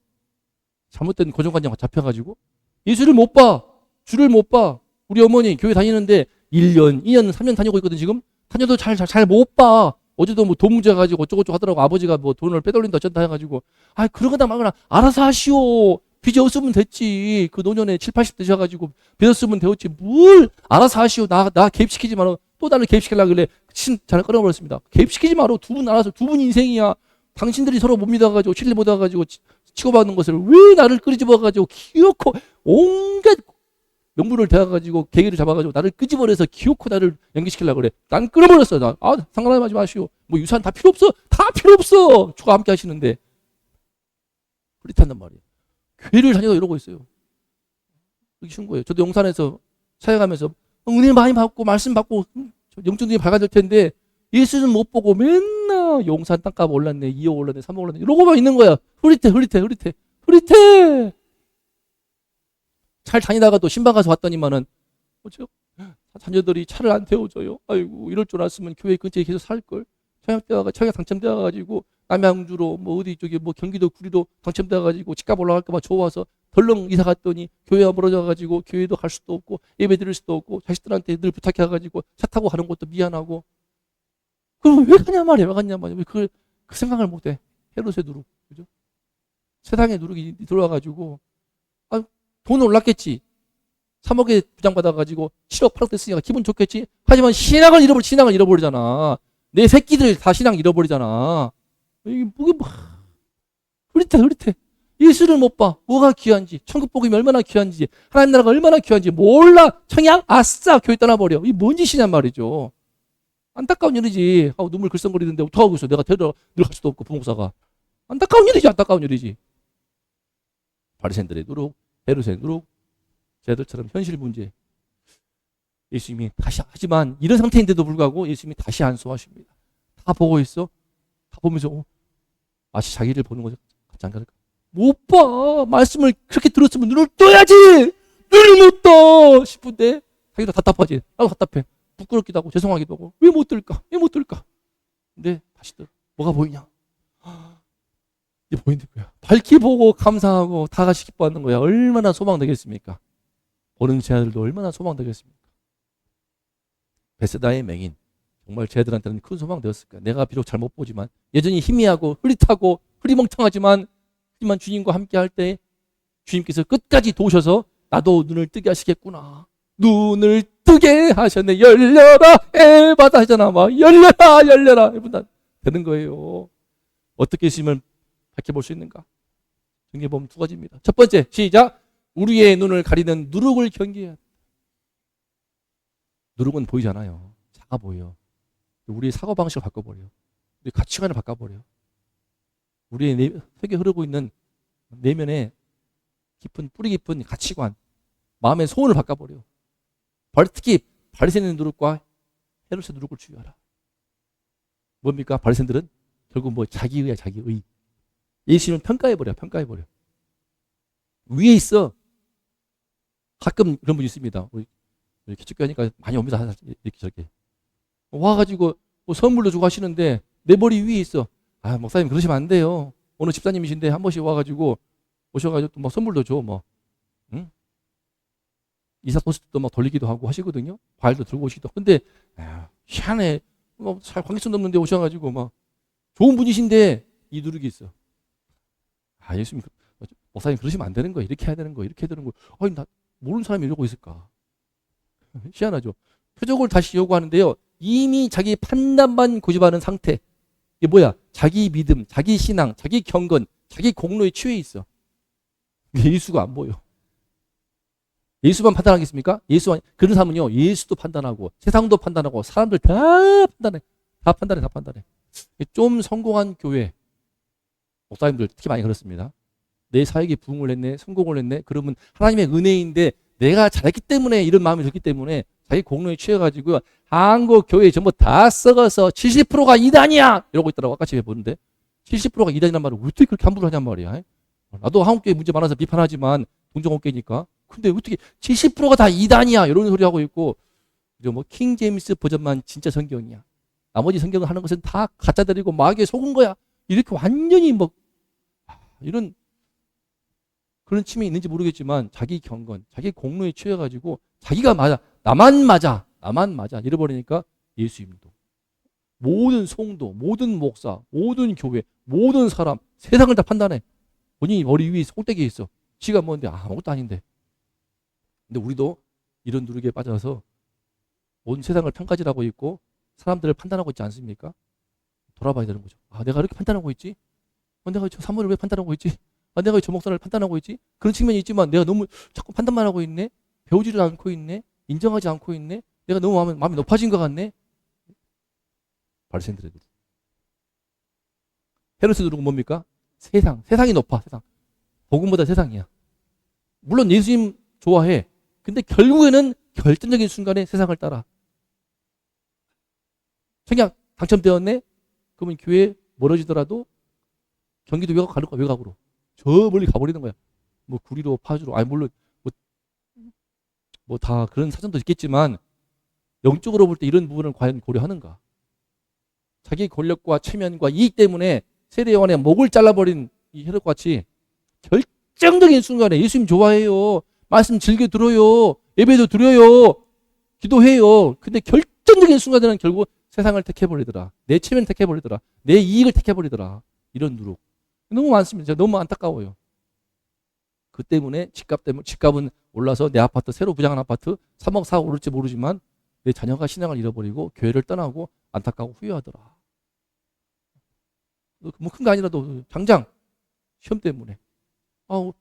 잘못된 고정관념과 잡혀가지고 예수를 못 봐. 주를 못 봐. 우리 어머니 교회 다니는데 1년, 2년, 3년 다니고 있거든 지금. 다녀도 잘 못 봐. 어제도 뭐 돈 문제 가지고 어쩌고저쩌고 하더라고. 아버지가 뭐 돈을 빼돌린다 어쩐다 해가지고 그러거나 말거나 알아서 하시오. 빚이 없으면 됐지. 그 노년에 7, 80 되셔가지고 빚 없으면 되었지. 뭘 알아서 하시오. 나 개입시키지 마라. 또 나를 개입시키려고 그래. 잘 끊어버렸습니다. 개입시키지 마라. 두 분 알아서 두 분 인생이야. 당신들이 서로 못 믿어가지고 신뢰 못해가지고 치고받는 것을 왜 나를 끄집어가지고 기어코 온갖 명분을 대가지고 계기를 잡아가지고 나를 끄집어내서 기어코 나를 연기시키려고 그래. 난 끊어버렸어. 상관하지 마시오. 뭐 유산 다 필요 없어. 다 필요 없어. 주가 함께 하시는데. 흐릿한단 말이에요. 교회를 다녀도 이러고 있어요. 그렇게 쉬운 거예요. 저도 용산에서 사역하면서 은혜 많이 받고 말씀 받고 영적들이 밝아질 텐데 예수는 못 보고 맨날 용산 땅값 올랐네, 2억 올랐네, 3억 올랐네 이러고만 있는 거야. 흐릿해. 잘 다니다가 또 신방 가서 왔더니만은 자녀들이 차를 안 태워줘요. 아이고 이럴 줄 알았으면 교회 근처에 계속 살걸. 청약 당첨되어가지고 남양주로 뭐 어디 쪽에 뭐 경기도 구리로 당첨돼가지고 집값 올라갈까봐 좋아서 덜렁 이사 갔더니 교회가 멀어져가지고 교회도 갈 수도 없고 예배 드릴 수도 없고 자식들한테 늘 부탁해가지고 차 타고 가는 것도 미안하고. 그럼 왜 가냐 말이야. 왜 갔냐 말이야. 그 생각을 못해. 헤롯의 누룩, 그죠? 세상의 누룩이 들어와가지고 돈 올랐겠지. 3억에 부장받아가지고 7억 8억 됐으니까 기분 좋겠지. 하지만 신앙을 잃어버리잖아. 내 새끼들 다 신앙 잃어버리잖아. 이게 흐릿해. 예수를 못 봐. 뭐가 귀한지, 천국 복음이 얼마나 귀한지, 하나님 나라가 얼마나 귀한지 몰라. 청약 아싸 교회 떠나버려. 이게 뭔 짓이냔 말이죠. 안타까운 일이지. 눈물 글썽거리는데 어떡하고 있어. 내가 데려갈 수도 없고 부목사가. 안타까운 일이지. 바리새인들의 누룩, 헤롯의 누룩, 쟤들처럼 현실 문제. 예수님이 다시, 하지만 이런 상태인데도 불구하고 예수님이 다시 안수하십니다. 다 보고 있어. 다 보면서 마치 자기를 보는 거죠. 같지 않을까? 못 봐. 말씀을 그렇게 들었으면 눈을 떠야지. 눈을 못 떠 싶은데 자기도 답답하지. 나도 답답해. 부끄럽기도 하고 죄송하기도 하고 왜 못 들까? 근데 다시 또 뭐가 보이냐? 이제 보이는 거야. 밝히 보고 감사하고 다 같이 기뻐하는 거야. 얼마나 소망되겠습니까? 보는 제 아들도 얼마나 소망되겠습니까? 베세다의 맹인. 정말 제 아들한테는 큰 소망되었을까? 내가 비록 잘 못 보지만 여전히 희미하고 흐릿하고 흐리멍텅하지만 하지만 주님과 함께 할 때 주님께서 끝까지 도우셔서 나도 눈을 뜨게 하시겠구나. 눈을 뜨게 하셨네. 열려라 에바다 하잖아. 막 열려라 여러분 되는 거예요. 어떻게 예수님을 밝혀볼 수 있는가? 정리해 보면 두 가지입니다. 첫 번째 시작. 우리의 눈을 가리는 누룩을 경계해야 돼. 누룩은 보이잖아요. 작아 보여. 우리의 사고방식을 바꿔버려. 우리 가치관을 바꿔버려. 우리의 속에 흐르고 있는 내면의 뿌리 깊은 가치관, 마음의 소원을 바꿔버려. 특히 바리새인의 누룩과 헤롯의 누룩을 주의하라. 뭡니까? 바리새인들은 결국 자기의야, 자기의. 예수님을 평가해버려. 위에 있어. 가끔 그런 분이 있습니다. 우리 기축교 하니까 많이 옵니다. 이렇게 저렇게. 와가지고 선물도 주고 하시는데 내 머리 위에 있어. 목사님 그러시면 안 돼요. 어느 집사님이신데 한 번씩 와가지고 오셔가지고 또 선물도 줘. 응? 이사 토스트도 돌리기도 하고 하시거든요. 과일도 들고 오시기도. 근데 희한해. 잘 관계성 없는 데 오셔가지고 좋은 분이신데 이 누룩이 있어. 예수님 목사님 그러시면 안 되는 거예요. 이렇게 해야 되는 거예요. 나 모르는 사람이 이러고 있을까? 희한하죠. 표적을 다시 요구하는데요. 이미 자기 판단만 고집하는 상태. 이게 뭐야? 자기 믿음, 자기 신앙, 자기 경건, 자기 공로에 취해 있어. 예수가 안 보여. 예수만 판단하겠습니까? 그런 사람은요. 예수도 판단하고 세상도 판단하고 사람들 다 판단해. 좀 성공한 교회 목사님들 특히 많이 그렇습니다. 내 사역이 부흥을 했네, 성공을 했네. 그러면 하나님의 은혜인데 내가 잘했기 때문에 이런 마음이 들기 때문에 자기 공로에 취해가지고요. 한국 교회 전부 다 썩어서 70%가 이단이야 이러고 있더라고. 아까 집에 보는데 70%가 이단이란 말을 어떻게 그렇게 함부로 하냔 말이야. 나도 한국교회 문제 많아서 비판하지만 동정업계니까. 근데 어떻게 70%가 다 이단이야 이런 소리 하고 있고, 킹 제임스 버전만 진짜 성경이야. 나머지 성경을 하는 것은 다 가짜들이고 마귀에 속은 거야. 이렇게 완전히 이런 그런 침이 있는지 모르겠지만 자기 경건, 자기 공로에 취해가지고 자기가 맞아, 나만 맞아 잃어버리니까 예수님도 모든 성도, 모든 목사, 모든 교회, 모든 사람 세상을 다 판단해. 본인이 머리 위에 꼭대기에 있어. 지가 뭔데 아무것도 아닌데. 근데 우리도 이런 누룩에 빠져서 온 세상을 평가질하고 있고 사람들을 판단하고 있지 않습니까? 돌아봐야 되는 거죠. 내가 이렇게 판단하고 있지? 내가 저 사물을 왜 판단하고 있지? 내가 왜 저 목사를 판단하고 있지? 그런 측면이 있지만 내가 너무 자꾸 판단만 하고 있네? 배우지를 않고 있네? 인정하지 않고 있네? 내가 너무 마음이 높아진 것 같네? 바리새인들의 누룩. 헤롯의 누룩은 뭡니까? 세상이 높아, 세상. 복음보다 세상이야. 물론 예수님 좋아해. 근데 결국에는 결정적인 순간에 세상을 따라. 청약 당첨되었네? 그러면 교회 멀어지더라도 경기도 외곽 가는 거야, 외곽으로. 저 멀리 가버리는 거야. 뭐 구리로, 파주로. 아니 물론 뭐 다 그런 사정도 있겠지만 영적으로 볼 때 이런 부분을 과연 고려하는가? 자기 권력과 체면과 이익 때문에 세례요한의 목을 잘라버린 이 헤롯같이 결정적인 순간에 예수님 좋아해요. 말씀 즐겨 들어요. 예배도 드려요. 기도해요. 근데 결정적인 순간에는 결국 세상을 택해버리더라. 내 체면 택해버리더라. 내 이익을 택해버리더라. 이런 누룩. 너무 많습니다. 너무 안타까워요. 그 때문에 집값은 올라서 내 아파트, 새로 부장한 아파트 3억 4억 오를지 모르지만 내 자녀가 신앙을 잃어버리고 교회를 떠나고 안타까워 후회하더라. 뭐 큰 거 아니라도 당장 시험 때문에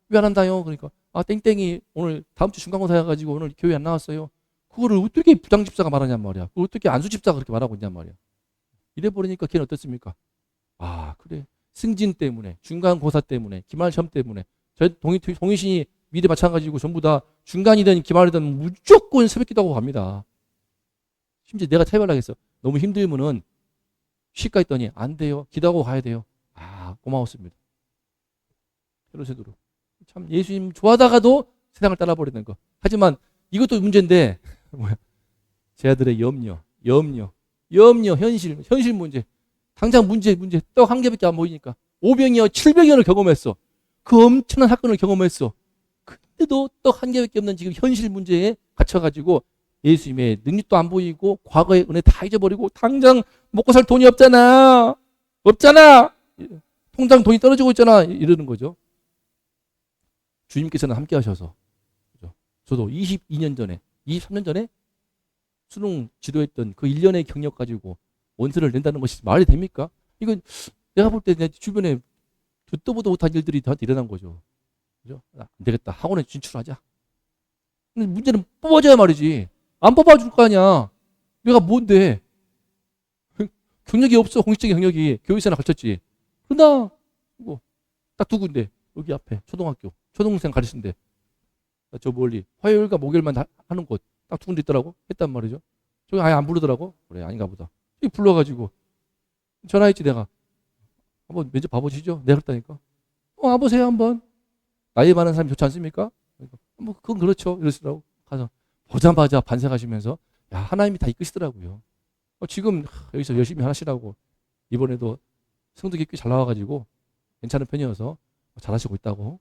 왜 안 한다요? 그러니까 땡땡이 오늘 다음 주 중간고사 해가지고 오늘 교회 안 나왔어요. 그거를 어떻게 부장집사가 말하냔 말이야. 그걸 어떻게 안수집사가 그렇게 말하고 있냔 말이야. 이래 버리니까 걔는 어떻습니까? 그래. 승진 때문에, 중간고사 때문에, 기말 시험 때문에 저희 동의신이 미래 마찬가지고 전부 다 중간이든 기말이든 무조건 새벽 기도하고 갑니다. 심지어 내가 차별하겠어. 너무 힘들면은 쉬까 했더니 안 돼요. 기도하고 가야 돼요. 고마웠습니다. 헤롯의 누룩. 참 예수님 좋아하다가도 세상을 따라버리는 거. 하지만 이것도 문제인데 제 아들의 염려, 현실 문제. 당장 문제 떡 한 개밖에 안 보이니까 5병이어 7병이어를 경험했어. 그 엄청난 사건을 경험했어. 근데도 떡 한 개밖에 없는 지금 현실 문제에 갇혀가지고 예수님의 능력도 안 보이고 과거의 은혜 다 잊어버리고 당장 먹고 살 돈이 없잖아. 통장 돈이 떨어지고 있잖아. 이러는 거죠. 주님께서는 함께 하셔서 저도 22년 전에 23년 전에 수능 지도했던 그 1년의 경력 가지고 원서를 낸다는 것이 말이 됩니까? 이건 내가 볼 때 내 주변에 듣도 보도 못한 일들이 저한테 일어난 거죠. 그죠? 안 되겠다. 학원에 진출하자. 근데 문제는 뽑아줘야 말이지. 안 뽑아줄 거 아니야. 내가 뭔데? 경력이 없어. 공식적인 경력이. 교육생활 가르쳤지. 그러나 딱 두 군데. 여기 앞에 초등학교. 초등생 가르치는데 저 멀리 화요일과 목요일만 하는 곳 딱 두 군데 있더라고. 했단 말이죠. 저기 아예 안 부르더라고. 그래 아닌가 보다. 저기 불러가지고 전화했지 내가. 한번 면접 봐보시죠. 내가 그랬다니까. 와보세요 한번. 나이 많은 사람이 좋지 않습니까? 뭐 그건 그렇죠. 이러시더라고. 가서 보자마자 반성하시면서 하나님이 다 이끄시더라고요. 지금 여기서 열심히 하시라고 이번에도 성적이 꽤 잘 나와가지고 괜찮은 편이어서 잘하시고 있다고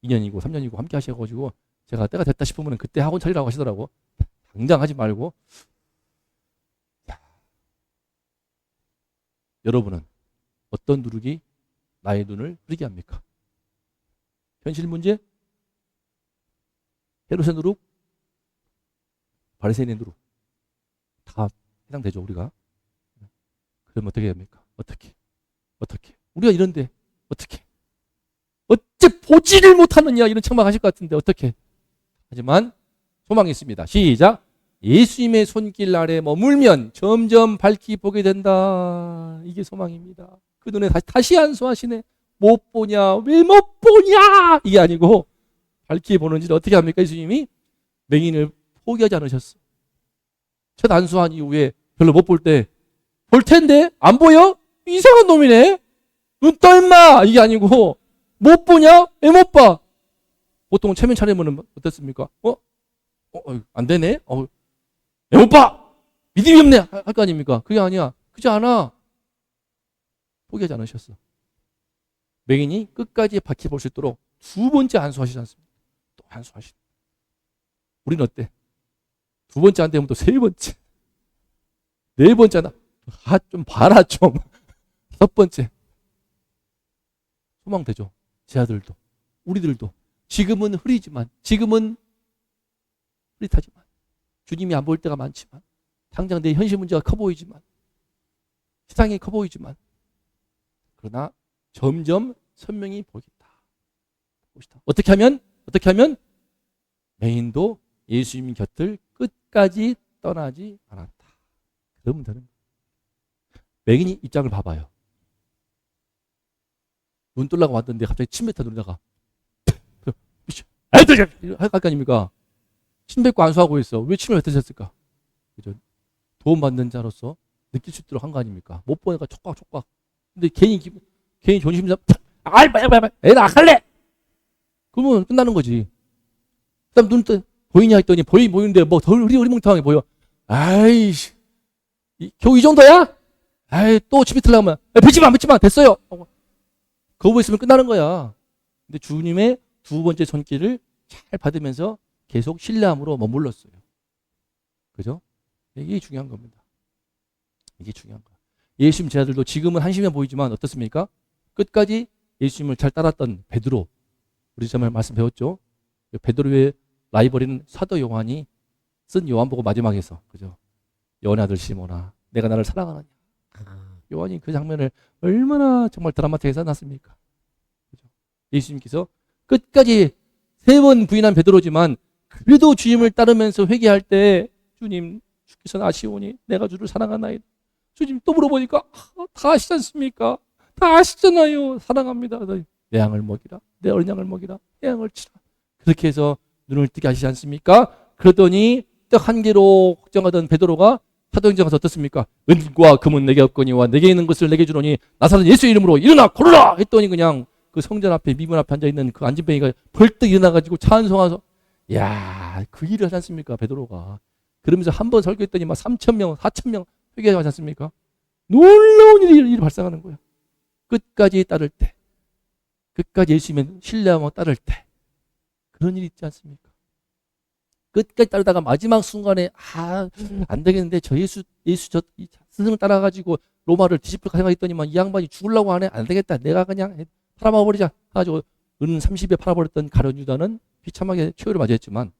2년이고 3년이고 함께 하셔가지고 제가 때가 됐다 싶으면 그때 학원 차리라고 하시더라고. 당장 하지 말고. 여러분은 어떤 누룩이 나의 눈을 흐리게 합니까? 현실 문제? 헤롯의 누룩? 바리새인의 누룩? 다 해당되죠 우리가. 그럼 어떻게 됩니까? 어떻게? 우리가 이런데 어떻게? 어째 보지를 못하느냐 이런 책망하실 것 같은데 어떻게? 하지만 소망이 있습니다. 시작. 예수님의 손길 아래 머물면 점점 밝히 보게 된다. 이게 소망입니다. 그 눈에 다시 안수하시네. 못 보냐? 왜 못 보냐? 이게 아니고 밝히 보는지를 어떻게 합니까? 예수님이 맹인을 포기하지 않으셨어. 첫 안수한 이후에 별로 못 볼 때 볼 텐데 안 보여? 이상한 놈이네. 눈 떠 임마. 이게 아니고 못 보냐? 왜 못 봐? 보통 체면 차리면 어떻습니까? 안 되네? 왜 못 봐? 믿음이 없네? 할 거 아닙니까? 그게 아니야. 그렇지 않아. 포기하지 않으셨어. 맹인이 끝까지 바퀴 볼 수 있도록 두 번째 안수하시지 않습니까? 또 안수하시네. 우리는 어때? 두 번째 안 되면 또 세 번째. 네 번째 하나. 좀 봐라 좀. 다섯 번째. 소망되죠. 제 아들도. 우리들도. 지금은 흐리지만 지금은 흐릿하지만 주님이 안 보일 때가 많지만 당장 내 현실 문제가 커 보이지만 세상이 커 보이지만 그러나 점점 선명히 보이겠다. 어떻게 하면 맹인도 예수님 곁을 끝까지 떠나지 않았다. 그러면 되는 거예요. 맹인이 입장을 봐봐요. 눈 뜰라고 왔는데 갑자기 침 뱉어 누르다가 애들 할 거 아닙니까? 침 뱉고 안수하고 있어. 왜 침을 뱉으셨을까? 그죠? 도움받는 자로서 느낄 수 있도록 한 거 아닙니까? 못 보니까 촉각촉각. 근데 개인 존심상 애 나갈래. 그러면 끝나는 거지. 그다음 눈 뜨 보이냐 했더니 보이는데 뭐 더 흐리멍텅하게 보여. 아이씨, 겨우 이 정도야? 아이 또 침 뱉으려면 뱉지 마 됐어요. 거부했으면 끝나는 거야. 근데 주님의 두 번째 손길을 잘 받으면서 계속 신뢰함으로 머물렀어요. 그죠? 이게 중요한 겁니다. 이게 중요한 거야. 예수님 제자들도 지금은 한심해 보이지만 어떻습니까? 끝까지 예수님을 잘 따랐던 베드로, 우리 정말 말씀 배웠죠? 베드로의 라이벌인 사도 요한이 쓴 요한복음 마지막에서, 그죠? 요한의 아들 시몬아, 내가 나를 사랑하느냐? 요한이 그 장면을 얼마나 정말 드라마틱하게 써놨습니까? 그죠? 예수님께서 끝까지 3번 부인한 베드로지만 그래도 주님을 따르면서 회개할 때 주님, 주께서는 아시오니 내가 주를 사랑하나이다. 주님 또 물어보니까 다 아시지 않습니까? 다 아시잖아요. 사랑합니다. 내 양을 먹이라. 내 어린 양을 먹이라. 내 양을 치라. 그렇게 해서 눈을 뜨게 하시지 않습니까? 그러더니 딱 한 개로 걱정하던 베드로가 사도행전 가서 어떻습니까? 은과 금은 내게 없거니와 내게 있는 것을 내게 주노니 나사렛 예수의 이름으로 일어나 걸어라 했더니 그냥 그 성전 앞에 미문 앞에 앉아있는 그 안진뱅이가 벌떡 일어나가지고 찬송하서 야, 그 일을 하지 않습니까? 베드로가. 그러면서 한 번 설교했더니 막 3,000명, 4,000명 회개하지 않습니까? 놀라운 일이 발생하는 거예요. 끝까지 따를 때, 끝까지 예수님을 신뢰하며 따를 때 그런 일이 있지 않습니까? 끝까지 따르다가 마지막 순간에 안 되겠는데 저 예수 저 스승을 따라가지고 로마를 뒤집을까 생각했더니만 이 양반이 죽으려고 하네. 안 되겠다. 내가 그냥 팔아먹어버리자. 해가지고 은 30에 팔아버렸던 가룟 유다는 비참하게 최후를 맞이했지만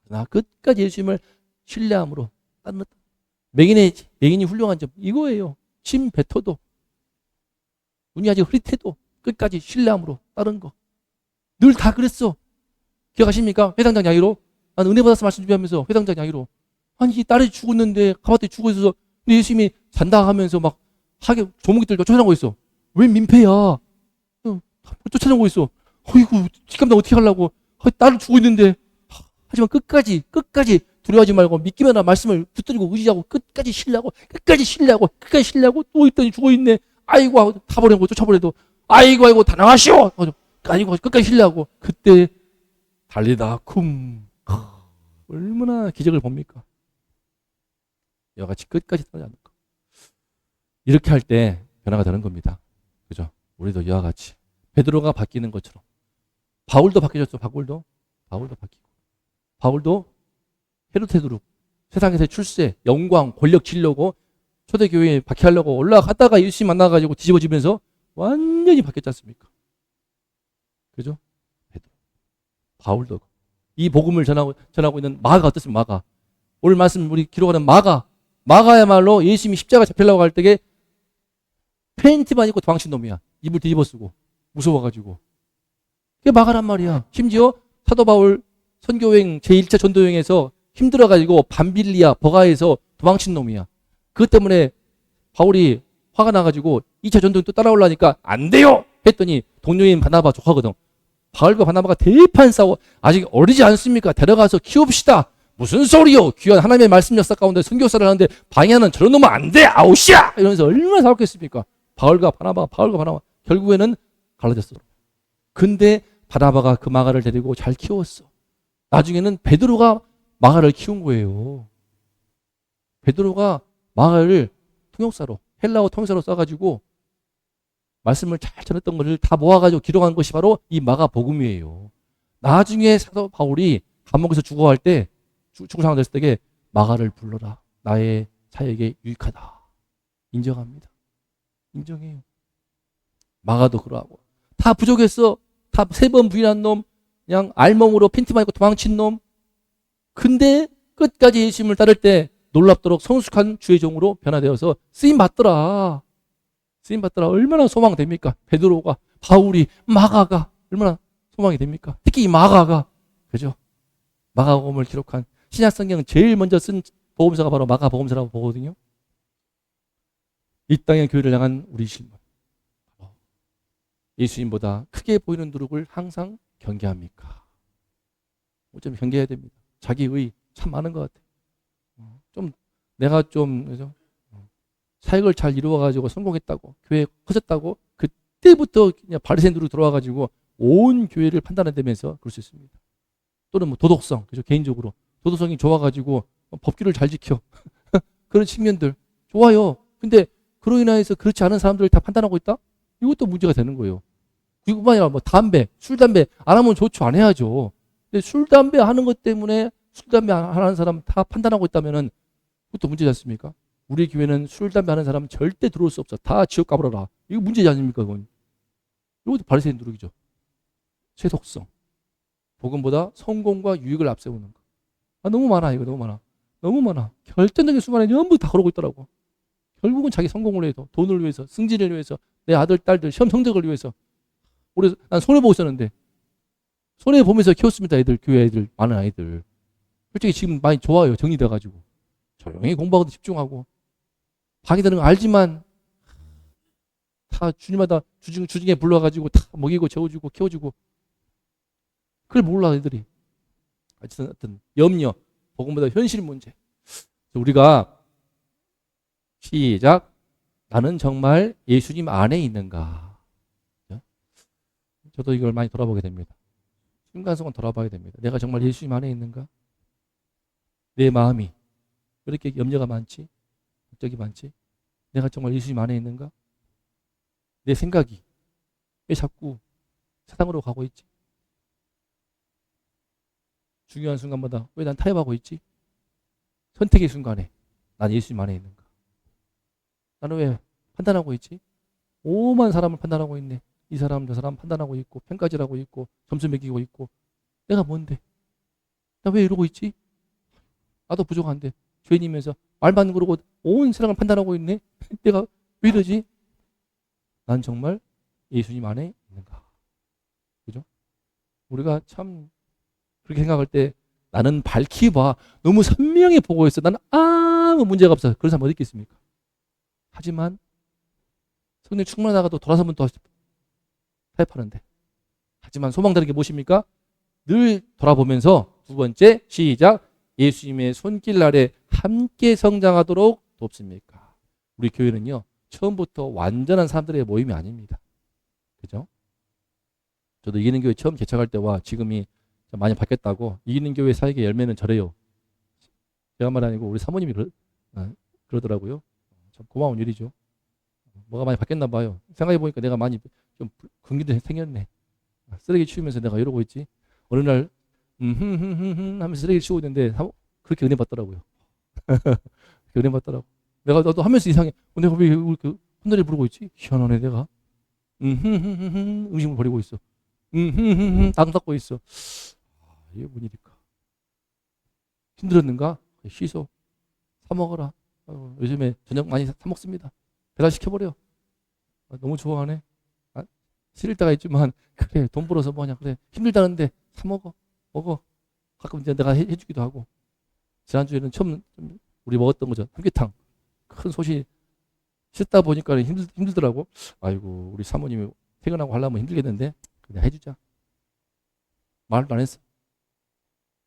그러나 끝까지 예수님을 신뢰함으로 따르는 맹인이 훌륭한 점 이거예요. 침 뱉어도 눈이 아직 흐릿해도 끝까지 신뢰함으로 따른 거. 늘 다 그랬어. 기억하십니까? 회당장 야이로. 난 은혜 받아서 말씀 준비하면서 회당장 야이로. 아니 이 딸이 죽었는데 가마솥에 죽어있어서 예수님이 잔다 하면서 막 하게 조목이들 쫓아나오고 있어. 왜 민폐야? 쫓아나오고 있어. 어이구 뒷감당 어떻게 하려고. 딸을 죽고 있는데. 하지만 끝까지 두려워하지 말고 믿기만 말씀을 붙들고 의지하고 끝까지 신뢰하고 또 있더니 죽어있네. 아이고 다 버리고 쫓아버려도 아이고 다 나가시오. 아이고 끝까지 신뢰하고 그때 달리다 얼마나 기적을 봅니까? 이와 같이 끝까지 따르지 않는 거. 이렇게 할 때 변화가 되는 겁니다. 그죠? 우리도 이와 같이 베드로가 바뀌는 것처럼 바울도 바뀌었죠. 바울도 바뀌고 바울도 헤롯 세상에서의 출세, 영광, 권력 지려고 초대교회에 박해하려고 올라갔다가 예수님 만나가지고 뒤집어지면서 완전히 바뀌었지 않습니까? 그죠? 베드로, 바울도 이 복음을 전하고 있는 마가가 어떻습니까? 마가. 오늘 말씀 우리 기록하는 마가야말로 예수님이 십자가 잡히려고 할 때에 팬티만 입고 도망친 놈이야. 입을 뒤집어 쓰고 무서워가지고. 그게 마가란 말이야. 심지어 사도 바울 선교여행 제1차 전도여행에서 힘들어가지고 밤빌리아 버가에서 도망친 놈이야. 그것 때문에 바울이 화가 나가지고 2차 전도여행 또 따라오려니까 안 돼요! 했더니 동료인 바나바 조카거든. 바울과 바나바가 대판 싸워. 아직 어리지 않습니까? 데려가서 키웁시다. 무슨 소리요? 귀한 하나님의 말씀 역사 가운데 선교사를 하는데 방해하는 저런 놈은 안 돼! 아우씨야! 이러면서 얼마나 싸웠겠습니까? 바울과 바나바 결국에는 갈라졌어. 근데 바나바가 그 마가를 데리고 잘 키웠어. 나중에는 베드로가 마가를 키운 거예요. 베드로가 마가를 통역사로 헬라어 통역사로 써가지고 말씀을 잘 전했던 것을 다 모아가지고 기록한 것이 바로 이 마가 복음이에요. 나중에 사도 바울이 감옥에서 죽어갈 때 죽을 상황 됐을 때에 마가를 불러라. 나의 사역에 유익하다. 인정합니다. 인정해요. 마가도 그러하고 다 부족했어. 다 3번 부인한 놈, 그냥 알몸으로 팬티만 입고 도망친 놈. 근데 끝까지 예수님을 따를 때 놀랍도록 성숙한 주의 종으로 변화되어서 쓰임 받더라. 쓰임 받더라 얼마나 소망됩니까? 베드로가, 바울이, 마가가 얼마나 소망이 됩니까? 특히 이 마가가, 그죠? 마가복음을 기록한 신약 성경은 제일 먼저 쓴 복음서가 바로 마가복음서라고 보거든요. 이 땅의 교회를 향한 우리 실물. 예수님보다 크게 보이는 누룩을 항상 경계합니까? 좀 경계해야 됩니다. 자기의 참 많은 것 같아요. 좀 내가 좀 그죠? 사역을 잘 이루어가지고 성공했다고, 교회 커졌다고, 그때부터 그냥 바리새인으로 들어와가지고 온 교회를 판단한다면서 그럴 수 있습니다. 또는 뭐 도덕성, 그죠? 개인적으로 도덕성이 좋아가지고 법규를 잘 지켜 그런 측면들 좋아요. 근데 그로 인해서 그렇지 않은 사람들을 다 판단하고 있다? 이것도 문제가 되는 거예요. 그뿐만 아니라 뭐 담배, 술, 담배 안 하면 좋죠. 안 해야죠. 근데 술, 담배 하는 것 때문에 술, 담배 안 하는 사람 다 판단하고 있다면은 그것도 문제지 않습니까? 우리 교회는 술, 담배 하는 사람 절대 들어올 수 없어. 다 지옥 가버려라. 이거 문제지 않습니까? 그건. 이것도 바리새인 누룩이죠. 세속성. 복음보다 성공과 유익을 앞세우는 거. 너무 많아. 이거 너무 많아. 너무 많아. 결정적인 순간에 전부 다 그러고 있더라고. 결국은 자기 성공을 위해서, 돈을 위해서, 승진을 위해서, 내 아들, 딸들 시험 성적을 위해서. 올해 난 손해보고 있었는데 손해보면서 키웠습니다. 애들, 교회 애들, 많은 아이들. 솔직히 지금 많이 좋아요. 정리돼가지고. 조용히 공부하고도 집중하고. 방해 되는 거 알지만 다 주님마다 주중에 불러가지고 다 먹이고 재워주고 키워주고. 그걸 몰라 애들이. 어떤 염려, 복음보다 현실 문제. 우리가 시작. 나는 정말 예수님 안에 있는가? 저도 이걸 많이 돌아보게 됩니다. 순간순간 돌아봐야 됩니다. 내가 정말 예수님 안에 있는가? 내 마음이 왜 이렇게 염려가 많지? 걱정이 많지? 내가 정말 예수님 안에 있는가? 내 생각이 왜 자꾸 세상으로 가고 있지? 중요한 순간마다 왜 난 타협하고 있지? 선택의 순간에 난 예수님 안에 있는가? 나는 왜 판단하고 있지? 오만 사람을 판단하고 있네. 이 사람 저 사람 판단하고 있고 평가질하고 있고 점수 매기고 있고 내가 뭔데? 나 왜 이러고 있지? 나도 부족한데 죄인이면서 말만 그러고 온 세상을 판단하고 있네. 내가 왜 이러지? 난 정말 예수님 안에 있는가? 그죠? 우리가 참 그렇게 생각할 때 나는 밝히 봐. 너무 선명히 보고 있어. 나는 아무 문제가 없어. 그런 사람 어디 있겠습니까? 하지만 성령 충만하다가도 돌아서면 또 타협하는데. 하지만 소망되는 게 무엇입니까? 늘 돌아보면서 두 번째 시작. 예수님의 손길 아래 함께 성장하도록 돕습니까? 우리 교회는요. 처음부터 완전한 사람들의 모임이 아닙니다. 그죠? 저도 이기는 교회 처음 개척할 때와 지금이 많이 바뀌었다고. 이기는 교회 사역의 열매는 저래요. 제가 말 아니고 우리 사모님이 그러더라고요. 참 고마운 일이죠. 뭐가 많이 바뀌었나 봐요. 생각해보니까 내가 많이 좀 긍기도 생겼네. 쓰레기 치우면서 내가 이러고 있지. 어느 날 하면서 쓰레기 치우고 있는데 그렇게 은혜 받더라고요. 그렇게 은혜 받더라고. 내가 나도 하면서 이상해. 내가 왜 이렇게 혼나리 부르고 있지? 희한하네 내가. 음식물 버리고 있어. 땅 닦고 있어. 이게 뭔 일일까? 힘들었는가? 씻어. 사 먹어라. 요즘에 저녁 많이 사 먹습니다. 배달시켜버려. 너무 좋아하네. 싫을 때가 있지만 그래 돈 벌어서 뭐하냐. 그래 힘들다는데 사 먹어. 먹어. 가끔 이제 내가 해주기도 하고. 지난주에는 처음 우리 먹었던 거죠. 삼계탕. 큰 솥이 씻다 보니까 힘들더라고. 아이고 우리 사모님이 퇴근하고 하려면 힘들겠는데 그냥 해주자. 말도 안 했어.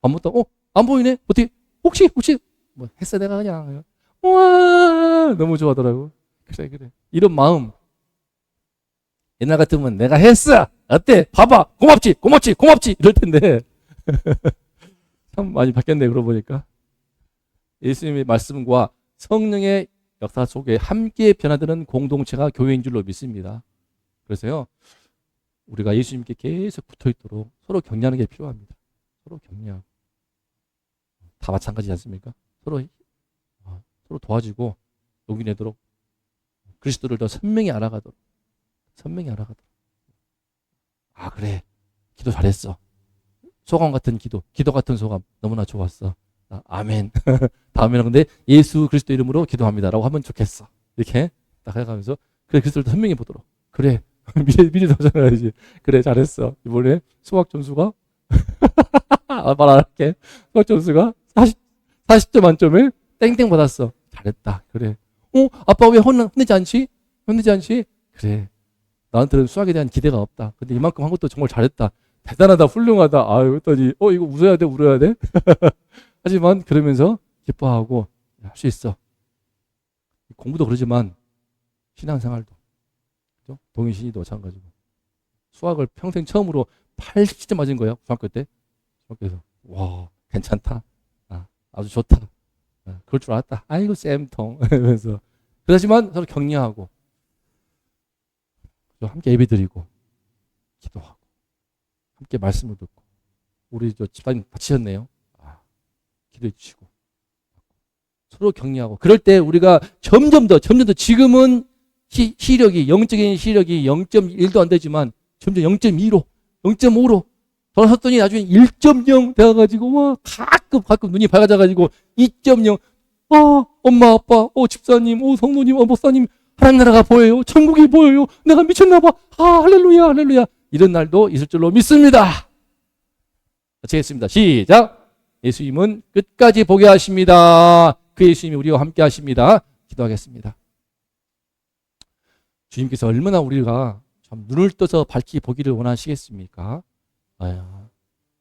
밥 먹다 안 보이네. 어떻게 혹시 뭐 했어 내가 그냥. 와 너무 좋아하더라고. 그래 이런 마음. 옛날 같으면 내가 했어. 어때? 봐봐. 고맙지 이럴 텐데. 참 많이 바뀌었네 그러고 보니까. 예수님의 말씀과 성령의 역사 속에 함께 변화되는 공동체가 교회인 줄로 믿습니다. 그래서요. 우리가 예수님께 계속 붙어있도록 서로 격려하는 게 필요합니다. 서로 격려하고. 다 마찬가지지 않습니까? 서로 도와주고 용기내도록 그리스도를 더 선명히 알아가도록. 아 그래. 기도 잘했어. 소감 같은 기도 같은 소감 너무나 좋았어. 아멘. 다음에는 근데 예수 그리스도 이름으로 기도합니다라고 하면 좋겠어. 이렇게 딱 해가면서 그래, 그리스도를 선명히 보도록. 그래, 미리 도전해야지. 그래, 잘했어. 이번에 수학 점수가 말 안 할게. 수학 점수가 40점 만점에 땡땡 받았어. 잘했다. 그래. 아빠 왜 혼내지 않지? 혼내지 않지? 그래. 나한테는 수학에 대한 기대가 없다. 근데 이만큼 한 것도 정말 잘했다. 대단하다, 훌륭하다. 아유, 했더니, 이거 웃어야 돼, 울어야 돼? 하지만 그러면서 기뻐하고, 할 수 있어. 공부도 그러지만, 신앙생활도. 그죠? 동의신이도 마찬가지고. 수학을 평생 처음으로 80점 맞은 거예요. 중학교 때. 중학교에서. 와, 괜찮다. 아주 좋다. 그럴 줄 알았다. 아이고, 쌤통. 이러면서. 그렇지만 서로 격려하고, 함께 예배 드리고, 기도하고, 함께 말씀을 듣고, 우리 집사님 다치셨네요. 기도해 주시고, 서로 격려하고, 그럴 때 우리가 점점 더 지금은 시력이, 영적인 시력이 0.1도 안 되지만, 점점 0.2로, 0.5로, 돌아섰더니 나중에 1.0 되어가지고, 와, 가끔 눈이 밝아져가지고, 2.0, 엄마, 아빠, 집사님, 성도님, 목사님, 하나님 나라가 보여요. 천국이 보여요. 내가 미쳤나봐. 할렐루야, 할렐루야. 이런 날도 있을 줄로 믿습니다. 마치겠습니다. 시작. 예수님은 끝까지 보게 하십니다. 그 예수님이 우리와 함께 하십니다. 기도하겠습니다. 주님께서 얼마나 우리가 참 눈을 떠서 밝히 보기를 원하시겠습니까?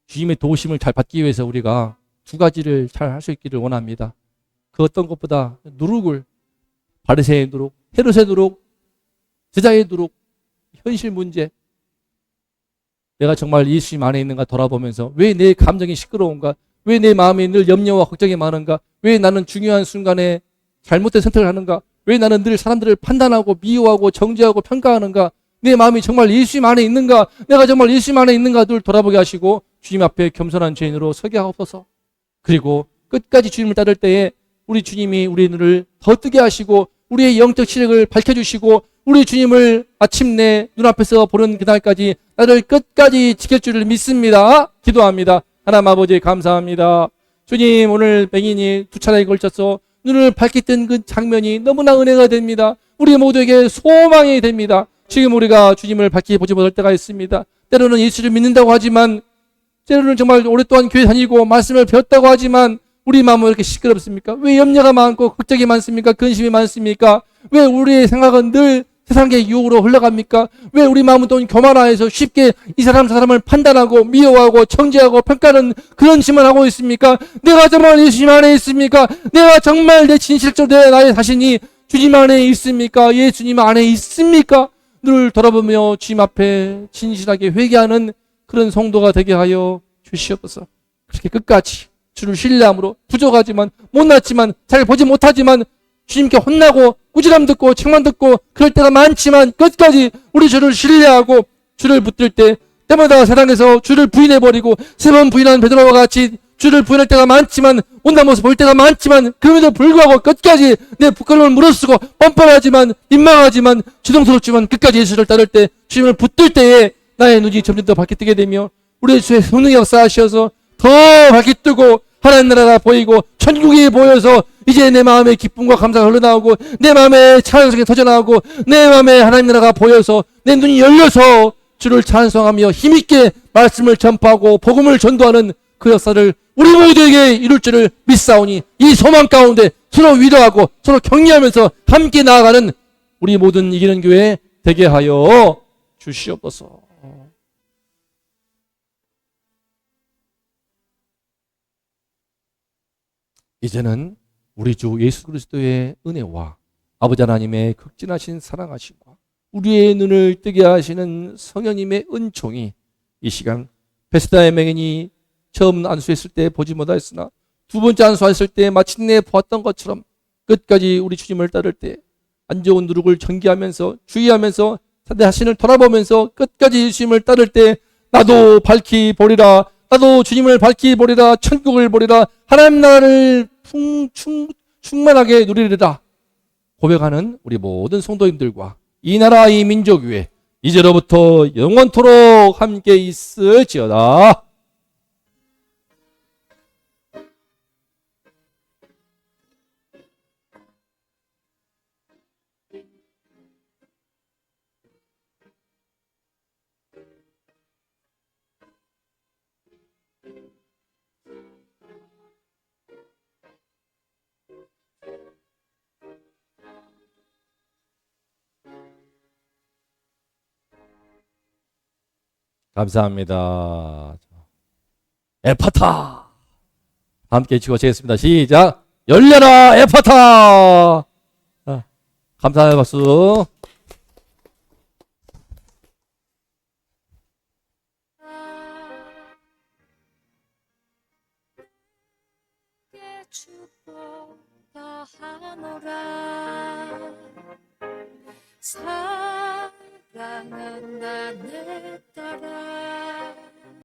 주님의 도우심을 잘 받기 위해서 우리가 두 가지를 잘 할 수 있기를 원합니다. 그 어떤 것보다 누룩을, 바리새의 누룩, 헤롯의 누룩, 제자의 누룩, 현실 문제, 내가 정말 예수님 안에 있는가 돌아보면서 왜 내 감정이 시끄러운가, 왜 내 마음에 늘 염려와 걱정이 많은가, 왜 나는 중요한 순간에 잘못된 선택을 하는가, 왜 나는 늘 사람들을 판단하고 미워하고 정죄하고 평가하는가, 내 마음이 정말 예수님 안에 있는가, 내가 정말 예수님 안에 있는가 늘 돌아보게 하시고 주님 앞에 겸손한 죄인으로 서게 하옵소서. 그리고 끝까지 주님을 따를 때에 우리 주님이 우리 눈을 더 뜨게 하시고 우리의 영적 시력을 밝혀주시고 우리 주님을 마침내 눈앞에서 보는 그날까지 나를 끝까지 지킬 줄을 믿습니다. 기도합니다. 하나님 아버지 감사합니다. 주님, 오늘 맹인이 두 차례에 걸쳐서 눈을 밝게 뜬 그 장면이 너무나 은혜가 됩니다. 우리 모두에게 소망이 됩니다. 지금 우리가 주님을 밝게 보지 못할 때가 있습니다. 때로는 예수를 믿는다고 하지만, 때로는 정말 오랫동안 교회 다니고 말씀을 배웠다고 하지만 우리 마음은 왜 이렇게 시끄럽습니까? 왜 염려가 많고 걱정이 많습니까? 근심이 많습니까? 왜 우리의 생각은 늘 세상의 유혹으로 흘러갑니까? 왜 우리 마음은 또 교만화해서 쉽게 이 사람 저 사람을 판단하고 미워하고 정죄하고 평가하는 그런 짓만 하고 있습니까? 내가 정말 예수님 안에 있습니까? 내가 정말 내 진실적으로 나의 자신이 주님 안에 있습니까? 예수님 안에 있습니까? 늘 돌아보며 주님 앞에 진실하게 회개하는 그런 성도가 되게 하여 주시옵소서. 그렇게 끝까지 주를 신뢰함으로 부족하지만 못났지만 잘 보지 못하지만 주님께 혼나고 꾸지람 듣고 책만 듣고 그럴 때가 많지만 끝까지 우리 주를 신뢰하고 주를 붙들 때 때마다 세상에서 주를 부인해버리고 세 번 부인한 베드로와 같이 주를 부인할 때가 많지만 온다 모습 볼 때가 많지만 그럼에도 불구하고 끝까지 내 부끄러움을 무릅쓰고 뻔뻔하지만 민망하지만 주동스럽지만 끝까지 예수를 따를 때 주님을 붙들 때에 나의 눈이 점점 더 밝게 뜨게 되며 우리 주의 성령의 역사하셔서 더 밝게 뜨고 하나님 나라가 보이고 천국이 보여서 이제 내 마음에 기쁨과 감사가 흘러나오고 내 마음에 찬송이 터져나오고 내 마음에 하나님 나라가 보여서 내 눈이 열려서 주를 찬송하며 힘있게 말씀을 전파하고 복음을 전도하는 그 역사를 우리 모두에게 이룰 줄을 믿사오니 이 소망 가운데 서로 위로하고 서로 격려하면서 함께 나아가는 우리 모든 이기는 교회 되게 하여 주시옵소서. 이제는 우리 주 예수 그리스도의 은혜와 아버지 하나님의 극진하신 사랑하심과 우리의 눈을 뜨게 하시는 성령님의 은총이 이 시간 베스다의 맹인이 처음 안수했을 때 보지 못하였으나 두 번째 안수했을 때 마침내 보았던 것처럼 끝까지 우리 주님을 따를 때 안 좋은 누룩을 전개하면서 주의하면서 내 자신을 돌아보면서 끝까지 예수님을 따를 때 나도 밝히 보리라, 나도 주님을 밝히 보리라, 천국을 보리라, 하나님 나라를 충만하게 누리리라 고백하는 우리 모든 성도님들과 이 나라 이 민족 위에 이제로부터 영원토록 함께 있을지어다. 감사합니다. 에파타. 함께 치고 치겠습니다. 시작. 열려라 에파타. 감사의 박수. 축복 더하노라 사랑한다 내